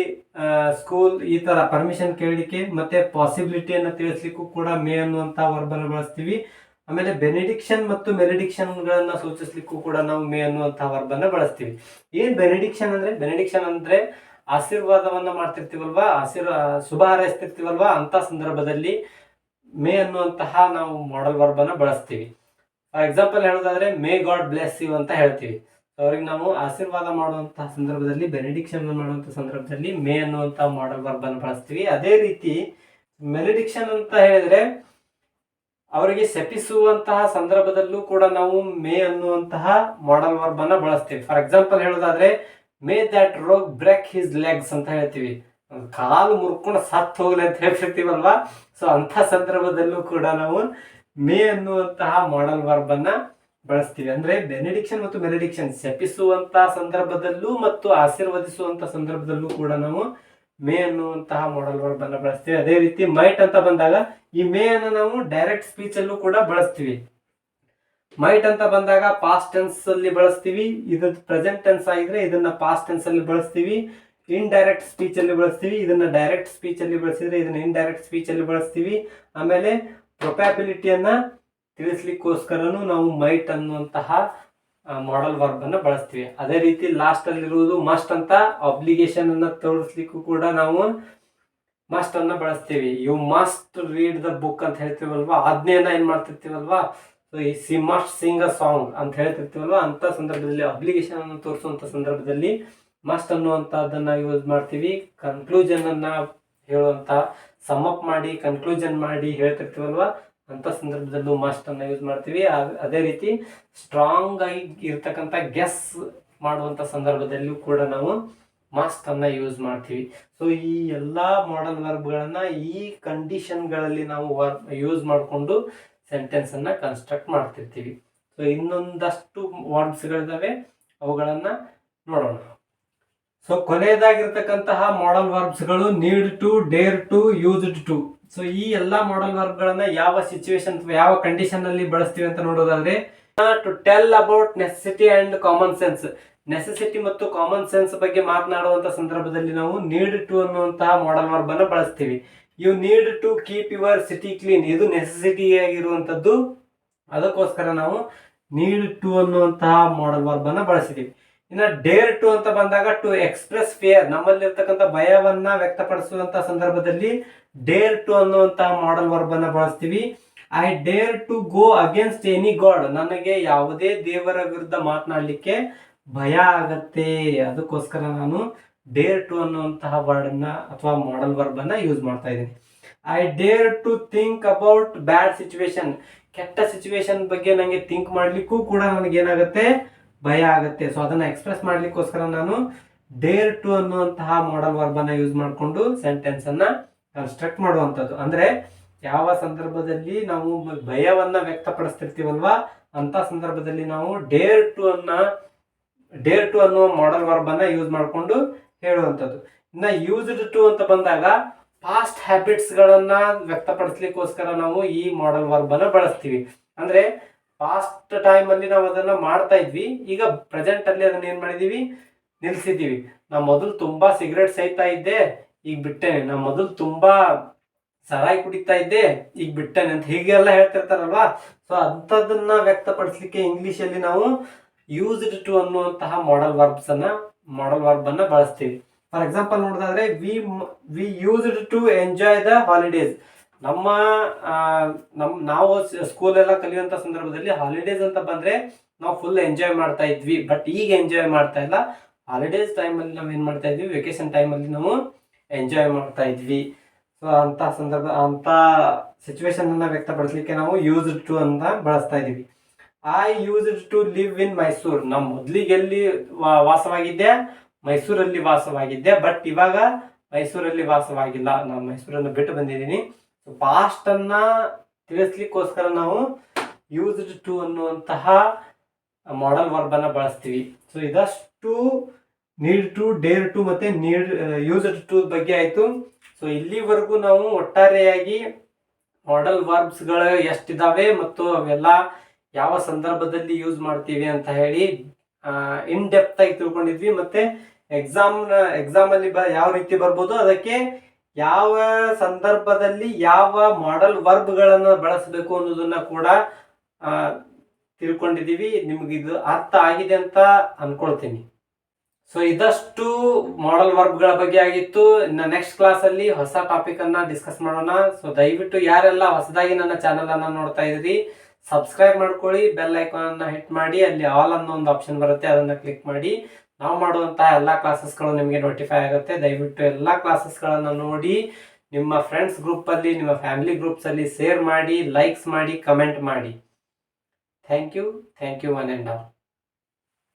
school, ಈ ತರ ಪರ್ಮಿಷನ್ ಕೇಳಲಿಕ್ಕೆ. ಮತ್ತೆ ಪಾಸಿಬಿಲಿಟಿಯನ್ನು ತಿಳಿಸ್ಲಿಕ್ಕೂ ಕೂಡ ಮೇ ಅನ್ನುವಂತ ವರ್ಬ್ ಅನ್ನು ಬಳಸ್ತೀವಿ. ಆಮೇಲೆ ಬೆನಿಡಿಕ್ಷನ್ ಮತ್ತು ಮೆಲಿಡಿಕ್ಷನ್ ಗಳನ್ನ ಸೂಚಿಸ್ಲಿಕ್ಕೂ ಕೂಡ ನಾವು ಮೇ ಅನ್ನುವಂತಹ ವರ್ಬ್ ಅನ್ನ ಬಳಸ್ತೀವಿ. ಏನ್ ಬೆನಿಡಿಕ್ಷನ್ ಅಂದ್ರೆ? ಬೆನಿಡಿಕ್ಷನ್ ಅಂದ್ರೆ ಆಶೀರ್ವಾದವನ್ನ ಮಾಡ್ತಿರ್ತೀವಲ್ವಾ, ಶುಭ ಹಾರೈಸ್ತಿರ್ತೀವಲ್ವಾ, ಅಂತ ಸಂದರ್ಭದಲ್ಲಿ ಮೇ ಅನ್ನುವಂತಹ ನಾವು ಮಾಡಲ್ ವರ್ಬ್ ಅನ್ನ ಬಳಸ್ತೀವಿ. ಫಾರ್ ಎಕ್ಸಾಂಪಲ್ ಹೇಳೋದಾದ್ರೆ ಮೇ ಗಾಡ್ ಬ್ಲೆಸ್ ಯು ಅಂತ ಹೇಳ್ತೀವಿ. ಅವ್ರಿಗೆ ನಾವು ಆಶೀರ್ವಾದ ಮಾಡುವಂತಹ ಸಂದರ್ಭದಲ್ಲಿ, ಬೆನಿಡಿಕ್ಷನ್ ಮಾಡುವಂತಹ ಸಂದರ್ಭದಲ್ಲಿ ಮೇ ಅನ್ನುವಂತಹ ಮಾಡಲ್ ವರ್ಬ್ ಅನ್ನು ಬಳಸ್ತೀವಿ. ಅದೇ ರೀತಿ ಮೆಲಿಡಿಕ್ಷನ್ ಅಂತ ಹೇಳಿದ್ರೆ ಅವರಿಗೆ ಶಪಿಸುವಂತಹ ಸಂದರ್ಭದಲ್ಲೂ ಕೂಡ ನಾವು ಮೇ ಅನ್ನುವಂತಹ ಮಾಡಲ್ ವರ್ಬ್ ಅನ್ನ ಬಳಸ್ತೀವಿ. ಫಾರ್ ಎಕ್ಸಾಂಪಲ್ ಹೇಳೋದಾದ್ರೆ, ಮೇ ದಟ್ ರೋಗ್ ಬ್ರೇಕ್ ಹಿಸ್ ಲೆಗ್ಸ್ ಅಂತ ಹೇಳ್ತೀವಿ. ಕಾಲು ಮುರ್ಕೊಂಡು ಸತ್ತು ಹೋಗ್ಲಿ ಅಂತ ಹೇಳ್ತಿರ್ತೀವಲ್ವಾ. ಸೊ ಅಂತ ಸಂದರ್ಭದಲ್ಲೂ ಕೂಡ ನಾವು ಮೇ ಅನ್ನುವಂತಹ ಮಾಡಲ್ ವರ್ಬ್ ಅನ್ನ ಬಳಸ್ತೀವಿ. ಅಂದ್ರೆ ಬೆನಿಡಿಕ್ಷನ್ ಮತ್ತು ಮೆಲಿಡಿಕ್ಷನ್ ಶಪಿಸುವಂತಹ ಸಂದರ್ಭದಲ್ಲೂ ಮತ್ತು ಆಶೀರ್ವದಿಸುವಂತ ಸಂದರ್ಭದಲ್ಲೂ ಕೂಡ ನಾವು ಮೇ ಅನ್ನುವಂತಹ ಮಾಡಲ್ ವರ್ಬ್ ಅನ್ನ ಬಳಸ್ತೀವಿ. ಅದೇ ರೀತಿ ಮೈಟ್ ಅಂತ ಬಂದಾಗ ಈ ಮೇ ಅನ್ನು ನಾವು ಡೈರೆಕ್ಟ್ ಸ್ಪೀಚ್ ಅಲ್ಲೂ ಕೂಡ ಬಳಸ್ತೀವಿ. ಮೈಟ್ ಅಂತ ಬಂದಾಗ ಪಾಸ್ಟ್ ಟೆನ್ಸ್ ಅಲ್ಲಿ ಬಳಸ್ತೀವಿ. ಇದು ಪ್ರೆಸೆಂಟ್ ಟೆನ್ಸ್ ಆಗಿದ್ರೆ ಇದನ್ನ ಪಾಸ್ಟ್ ಟೆನ್ಸ್ ಅಲ್ಲಿ ಬಳಸ್ತೀವಿ. ಇಂಡೈರೆಕ್ಟ್ ಸ್ಪೀಚ್ ಅಲ್ಲಿ ಬಳಸ್ತೀವಿ. ಇದನ್ನ ಡೈರೆಕ್ಟ್ ಸ್ಪೀಚ್ ಅಲ್ಲಿ ಬಳಸಿದ್ರೆ ಇದನ್ನ ಇಂಡೈರೆಕ್ಟ್ ಸ್ಪೀಚ್ ಅಲ್ಲಿ ಬಳಸ್ತೀವಿ. ಆಮೇಲೆ ಪ್ರೊಪ್ಯಾಬಿಲಿಟಿಯನ್ನ ತಿಳಿಸ್ಲಿಕ್ಕೋಸ್ಕರನು ನಾವು ಮೈಟ್ ಅನ್ನುವಂತಹ ಮಾಡಲ್ ವರ್ಬ್ ಅನ್ನ ಬಳಸ್ತೀವಿ. ಅದೇ ರೀತಿ ಲಾಸ್ಟ್ ಅಲ್ಲಿ ಇರುವುದು ಮಸ್ಟ್ ಅಂತ ಅಬ್ಲಿಗೇಷನ್ ಅನ್ನ ತೋರಿಸ್ಲಿಕ್ಕೂ ಕೂಡ ನಾವು ಮಸ್ಟ್ ಅನ್ನ ಬಳಸ್ತೀವಿ. You must read the book ಅಂತ ಹೇಳ್ತೀವಲ್ವಾ, ಆಜ್ಞೆಯನ್ನ ಏನ್ ಮಾಡ್ತಿರ್ತೀವಲ್ವಾ. ಸೊ ಈ she must sing a song ಅಂತ ಹೇಳ್ತಿರ್ತೀವಲ್ವಾ, ಅಂತ ಸಂದರ್ಭದಲ್ಲಿ ಅಬ್ಲಿಗೇಷನ್ ಅನ್ನು ತೋರಿಸುವಂತ ಸಂದರ್ಭದಲ್ಲಿ ಮಸ್ಟ್ ಅನ್ನುವಂತಹದನ್ನ ಯೂಸ್ ಮಾಡ್ತೀವಿ. ಕನ್ಕ್ಲೂಷನ್ ಅನ್ನ ಹೇಳುವಂತ ಸಮ್ ಅಪ್ ಮಾಡಿ ಕನ್ಕ್ಲೂಷನ್ ಮಾಡಿ ಹೇಳ್ತಿರ್ತೀವಲ್ವಾ, ಅಂತ ಸಂದರ್ಭದಲ್ಲೂ ಮಸ್ಟ್ ಅನ್ನ ಯೂಸ್ ಮಾಡ್ತೀವಿ. ಅದೇ ರೀತಿ ಸ್ಟ್ರಾಂಗ್ ಆಗಿ ಇರ್ತಕ್ಕಂಥ ಗೆಸ್ ಮಾಡುವಂತ ಸಂದರ್ಭದಲ್ಲೂ ಕೂಡ ನಾವು ಮಸ್ಟ್ ಅನ್ನ ಯೂಸ್ ಮಾಡ್ತೀವಿ. ಸೊ ಈ ಎಲ್ಲಾ ಮಾಡಲ್ ವರ್ಬ್ಗಳನ್ನ ಈ ಕಂಡೀಷನ್ಗಳಲ್ಲಿ ನಾವು ಯೂಸ್ ಮಾಡಿಕೊಂಡು ಸೆಂಟೆನ್ಸ್ ಅನ್ನ ಕನ್ಸ್ಟ್ರಕ್ಟ್ ಮಾಡ್ತಿರ್ತೀವಿ. ಸೊ ಇನ್ನೊಂದಷ್ಟು ವರ್ಬ್ಸ್ಗಳಿದಾವೆ, ಅವುಗಳನ್ನ ನೋಡೋಣ. ಸೊ ಕೊನೆಯದಾಗಿರ್ತಕ್ಕಂತಹ ಮಾಡಲ್ ವರ್ಬ್ಸ್ಗಳು need to, dare to, used to. So ಈ ಎಲ್ಲಾ ಮಾಡಲ್ ವರ್ಬ್ ಗಳನ್ನ ಯಾವ ಸಿಚುವೇಶನ್ ಅಥವಾ ಯಾವ ಕಂಡೀಷನ್ ಅಲ್ಲಿ ಬಳಸ್ತೀವಿ ಅಂತ ನೋಡೋದಾದ್ರೆ, to tell about necessity and common sense. Necessity ಮತ್ತು ಕಾಮನ್ ಸೆನ್ಸ್ ಬಗ್ಗೆ ಮಾತನಾಡುವಂತ ಸಂದರ್ಭದಲ್ಲಿ ನಾವು ನೀಡ್ ಟು ಅನ್ನುವಂತಹ ಮಾಡಲ್ ವರ್ಬ್ ಅನ್ನು ಬಳಸ್ತೀವಿ. You need to keep your city clean, ಇದು ನೆಸೆಸಿಟಿ ಆಗಿರುವಂತದ್ದು, ಅದಕ್ಕೋಸ್ಕರ ನಾವು ನೀಡ್ ಟು ಅನ್ನುವಂತಹ ಮಾಡಲ್ ವರ್ಬ್ ಅನ್ನ ಬಳಸಿದೀವಿ. ಇನ್ನ ಡೇರ್ ಟು ಅಂತ ಬಂದಾಗ ಟು ಎಕ್ಸ್ಪ್ರೆಸ್ ಫಿಯರ್, ನಮ್ಮಲ್ಲಿರ್ತಕ್ಕಂಥ ಭಯವನ್ನ ವ್ಯಕ್ತಪಡಿಸುವಂತಹ ಸಂದರ್ಭದಲ್ಲಿ ಡೇರ್ ಟು ಅನ್ನುವಂತಹ ಮಾಡಲ್ ವರ್ಬ್ ಅನ್ನ ಬಳಸ್ತೀವಿ. I dare to go against any god, ನನಗೆ ಯಾವುದೇ ದೇವರ ವಿರುದ್ಧ ಮಾತನಾಡ್ಲಿಕ್ಕೆ ಭಯ ಆಗತ್ತೆ, ಅದಕ್ಕೋಸ್ಕರ ನಾನು ಡೇರ್ ಟು ಅನ್ನುವಂತಹ ವರ್ಡ್ ಅನ್ನ ಅಥವಾ ಮಾಡಲ್ ವರ್ಬ್ ಅನ್ನ ಯೂಸ್ ಮಾಡ್ತಾ ಇದ್ದೀನಿ. I dare to think about bad situation, ಕೆಟ್ಟ ಸಿಚುವೇಶನ್ ಬಗ್ಗೆ ನಂಗೆ ಥಿಂಕ್ ಮಾಡ್ಲಿಕ್ಕೂ ಕೂಡ ನನಗೆ ಏನಾಗುತ್ತೆ, ಭಯ ಆಗುತ್ತೆ. ಸೊ ಅದನ್ನ ಎಕ್ಸ್ಪ್ರೆಸ್ ಮಾಡ್ಲಿಕ್ಕೋಸ್ಕರ ನಾನು ಡೇರ್ ಟು ಅನ್ನುವಂತಹ ಮಾಡಲ್ ವರ್ಬ್ ಅನ್ನ ಯೂಸ್ ಮಾಡಿಕೊಂಡು ಸೆಂಟೆನ್ಸ್ ಅನ್ನ ಕನ್ಸ್ಟ್ರಕ್ಟ್ ಮಾಡುವಂಥದ್ದು. ಅಂದ್ರೆ ಯಾವ ಸಂದರ್ಭದಲ್ಲಿ ನಾವು ಭಯವನ್ನ ವ್ಯಕ್ತಪಡಿಸ್ತಿರ್ತೀವಲ್ವಾ, ಅಂತ ಸಂದರ್ಭದಲ್ಲಿ ನಾವು ಡೇರ್ ಟು ಅನ್ನುವ ಮಾಡಲ್ ವರ್ಬ್ ಅನ್ನ ಯೂಸ್ ಮಾಡಿಕೊಂಡು ಹೇಳುವಂಥದ್ದು. ಇನ್ನ ಯೂಸ್ಡ್ ಟು ಅಂತ ಬಂದಾಗ ಪಾಸ್ಟ್ ಹ್ಯಾಬಿಟ್ಸ್ ಗಳನ್ನ ವ್ಯಕ್ತಪಡಿಸ್ಲಿಕ್ಕೋಸ್ಕರ ನಾವು ಈ ಮಾಡಲ್ ವರ್ಬ್ ಅನ್ನ ಬಳಸ್ತೀವಿ. ಅಂದ್ರೆ ಪಾಸ್ಟ್ ಟೈಮ್ ಅಲ್ಲಿ ನಾವು ಅದನ್ನ ಮಾಡ್ತಾ ಇದ್ವಿ, ಈಗ ಪ್ರೆಸೆಂಟ್ ಅಲ್ಲಿ ಅದನ್ನ ಏನ್ ಮಾಡಿದೀವಿ, ನಿಲ್ಸಿದೀವಿ. ನಾ ಮೊದಲು ತುಂಬಾ ಸಿಗರೇಟ್ ಸೇಯ್ತಾ ಇದ್ದೆ, ಈಗ ಬಿಟ್ಟೇನೆ. ನಾ ಮೊದಲು ತುಂಬಾ ಸರಾಯಿ ಕುಡಿತಾ ಇದ್ದೆ, ಈಗ ಬಿಟ್ಟೇನೆ ಅಂತ ಹೀಗೆಲ್ಲ ಹೇಳ್ತಿರ್ತಾರಲ್ವಾ. ಸೊ ಅಂತದನ್ನ ವ್ಯಕ್ತಪಡಿಸ್ಲಿಕ್ಕೆ ಇಂಗ್ಲಿಷ್ ಅಲ್ಲಿ ನಾವು ಯೂಸ್ಡ್ ಟು ಅನ್ನುವಂತಹ ಮಾಡಲ್ ವರ್ಬ್ ಅನ್ನ ಬಳಸ್ತೀವಿ. ಫಾರ್ ಎಕ್ಸಾಂಪಲ್ ನೋಡೋದಾದ್ರೆ, we used to enjoy the holidays. ನಾವು ಸ್ಕೂಲ್ ಎಲ್ಲ ಕಲಿಯುವಂತ ಸಂದರ್ಭದಲ್ಲಿ ಹಾಲಿಡೇಸ್ ಅಂತ ಬಂದ್ರೆ ನಾವು ಫುಲ್ ಎಂಜಾಯ್ ಮಾಡ್ತಾ ಇದ್ವಿ. ಬಟ್ ಈಗ ಎಂಜಾಯ್ ಮಾಡ್ತಾ ಇಲ್ಲ. ಹಾಲಿಡೇಸ್ ಟೈಮ್ ಅಲ್ಲಿ ನಾವು ಏನ್ ಮಾಡ್ತಾ ಇದ್ವಿ, ವೆಕೇಶನ್ ಟೈಮ್ ಅಲ್ಲಿ ನಾವು ಎಂಜಾಯ್ ಮಾಡ್ತಾ ಇದ್ವಿ. ಸೊ ಅಂತ ಸಂದರ್ಭ, ಅಂತ ಸಿಚುವೇಶನ್ ಅನ್ನ ವ್ಯಕ್ತಪಡಿಸಲಿಕ್ಕೆ ನಾವು ಯೂಸ್ಡ್ ಟು ಅಂತ ಬಳಸ್ತಾ ಇದೀವಿ. I used to live in Mysore, ನಾವು ಮೊದ್ಲಿಗೆ ಎಲ್ಲಿ ವಾಸವಾಗಿದ್ದೆ, ಮೈಸೂರಲ್ಲಿ ವಾಸವಾಗಿದ್ದೆ. ಬಟ್ ಇವಾಗ ಮೈಸೂರಲ್ಲಿ ವಾಸವಾಗಿಲ್ಲ, ನಾನು ಮೈಸೂರನ್ನು ಬಿಟ್ಟು ಬಂದಿದ್ದೀನಿ. ಪಾಸ್ಟ್ ಅನ್ನ ತಿಳಿಸ್ಲಿಕ್ಕೋಸ್ಕರ ನಾವು ಯೂಸ್ಡ್ ಟು ಅನ್ನುವಂತಹ ಮಾಡಲ್ ವರ್ಬ್ ಅನ್ನ ಬಳಸ್ತೀವಿ. ಸೊ ಇದಷ್ಟು ನೀಡ್ ಟು, ಡೇರ್ ಟು ಮತ್ತೆ ಯೂಸ್ಡ್ ಟು ಬಗ್ಗೆ ಆಯ್ತು. ಸೊ ಇಲ್ಲಿವರೆಗೂ ನಾವು ಒಟ್ಟಾರೆಯಾಗಿ ಮಾಡಲ್ ವರ್ಬ್ಸ್ ಗಳು ಎಷ್ಟಿದಾವೆ ಮತ್ತು ಅವೆಲ್ಲ ಯಾವ ಸಂದರ್ಭದಲ್ಲಿ ಯೂಸ್ ಮಾಡ್ತೀವಿ ಅಂತ ಹೇಳಿ ಇನ್ ಡೆಪ್ತ್ ಆಗಿ ತಿಳ್ಕೊಂಡಿದ್ವಿ. ಮತ್ತೆ ಎಕ್ಸಾಮ್ ಅಲ್ಲಿ ಯಾವ ರೀತಿ ಬರ್ಬೋದು, ಅದಕ್ಕೆ ಯಾವ ಸಂದರ್ಭದಲ್ಲಿ ಯಾವ ಮಾಡಲ್ ವರ್ಬ್ ಗಳನ್ನ ಬಳಸಬೇಕು ಅನ್ನೋದನ್ನ ಕೂಡ ತಿಳ್ಕೊಂಡಿದೀವಿ. ನಿಮ್ಗಿದು ಅರ್ಥ ಆಗಿದೆ ಅಂತ ಅನ್ಕೊಳ್ತೀನಿ. ಸೊ ಇದಷ್ಟು ಮಾಡಲ್ ವರ್ಬ್ ಗಳ ಬಗ್ಗೆ ಆಗಿತ್ತು. ಇನ್ನು ನೆಕ್ಸ್ಟ್ ಕ್ಲಾಸ್ ಅಲ್ಲಿ ಹೊಸ ಟಾಪಿಕ್ ಅನ್ನ ಡಿಸ್ಕಸ್ ಮಾಡೋಣ. ಸೊ ದಯವಿಟ್ಟು ಯಾರೆಲ್ಲ ಹೊಸದಾಗಿ ನನ್ನ ಚಾನೆಲ್ ಅನ್ನ ನೋಡ್ತಾ ಇದ್ರಿ, ಸಬ್ಸ್ಕ್ರೈಬ್ ಮಾಡ್ಕೊಳ್ಳಿ, ಬೆಲ್ ಐಕಾನ್ ಹಿಟ್ ಮಾಡಿ, ಅಲ್ಲಿ ಆಲ್ ಅನ್ನೋ ಒಂದು ಆಪ್ಷನ್ ಬರುತ್ತೆ, ಅದನ್ನ ಕ್ಲಿಕ್ ಮಾಡಿ. ನಾವು ಮಾಡುವಂತಹ ಎಲ್ಲ ಕ್ಲಾಸಸ್ಗಳು ನಿಮಗೆ ನೋಟಿಫೈ ಆಗುತ್ತೆ. ದಯವಿಟ್ಟು ಎಲ್ಲ ಕ್ಲಾಸಸ್ಗಳನ್ನು ನೋಡಿ ನಿಮ್ಮ ಫ್ರೆಂಡ್ಸ್ ಗ್ರೂಪಲ್ಲಿ, ನಿಮ್ಮ ಫ್ಯಾಮಿಲಿ ಗ್ರೂಪ್ಸಲ್ಲಿ ಶೇರ್ ಮಾಡಿ, ಲೈಕ್ಸ್ ಮಾಡಿ, ಕಮೆಂಟ್ ಮಾಡಿ. Thank you one and all.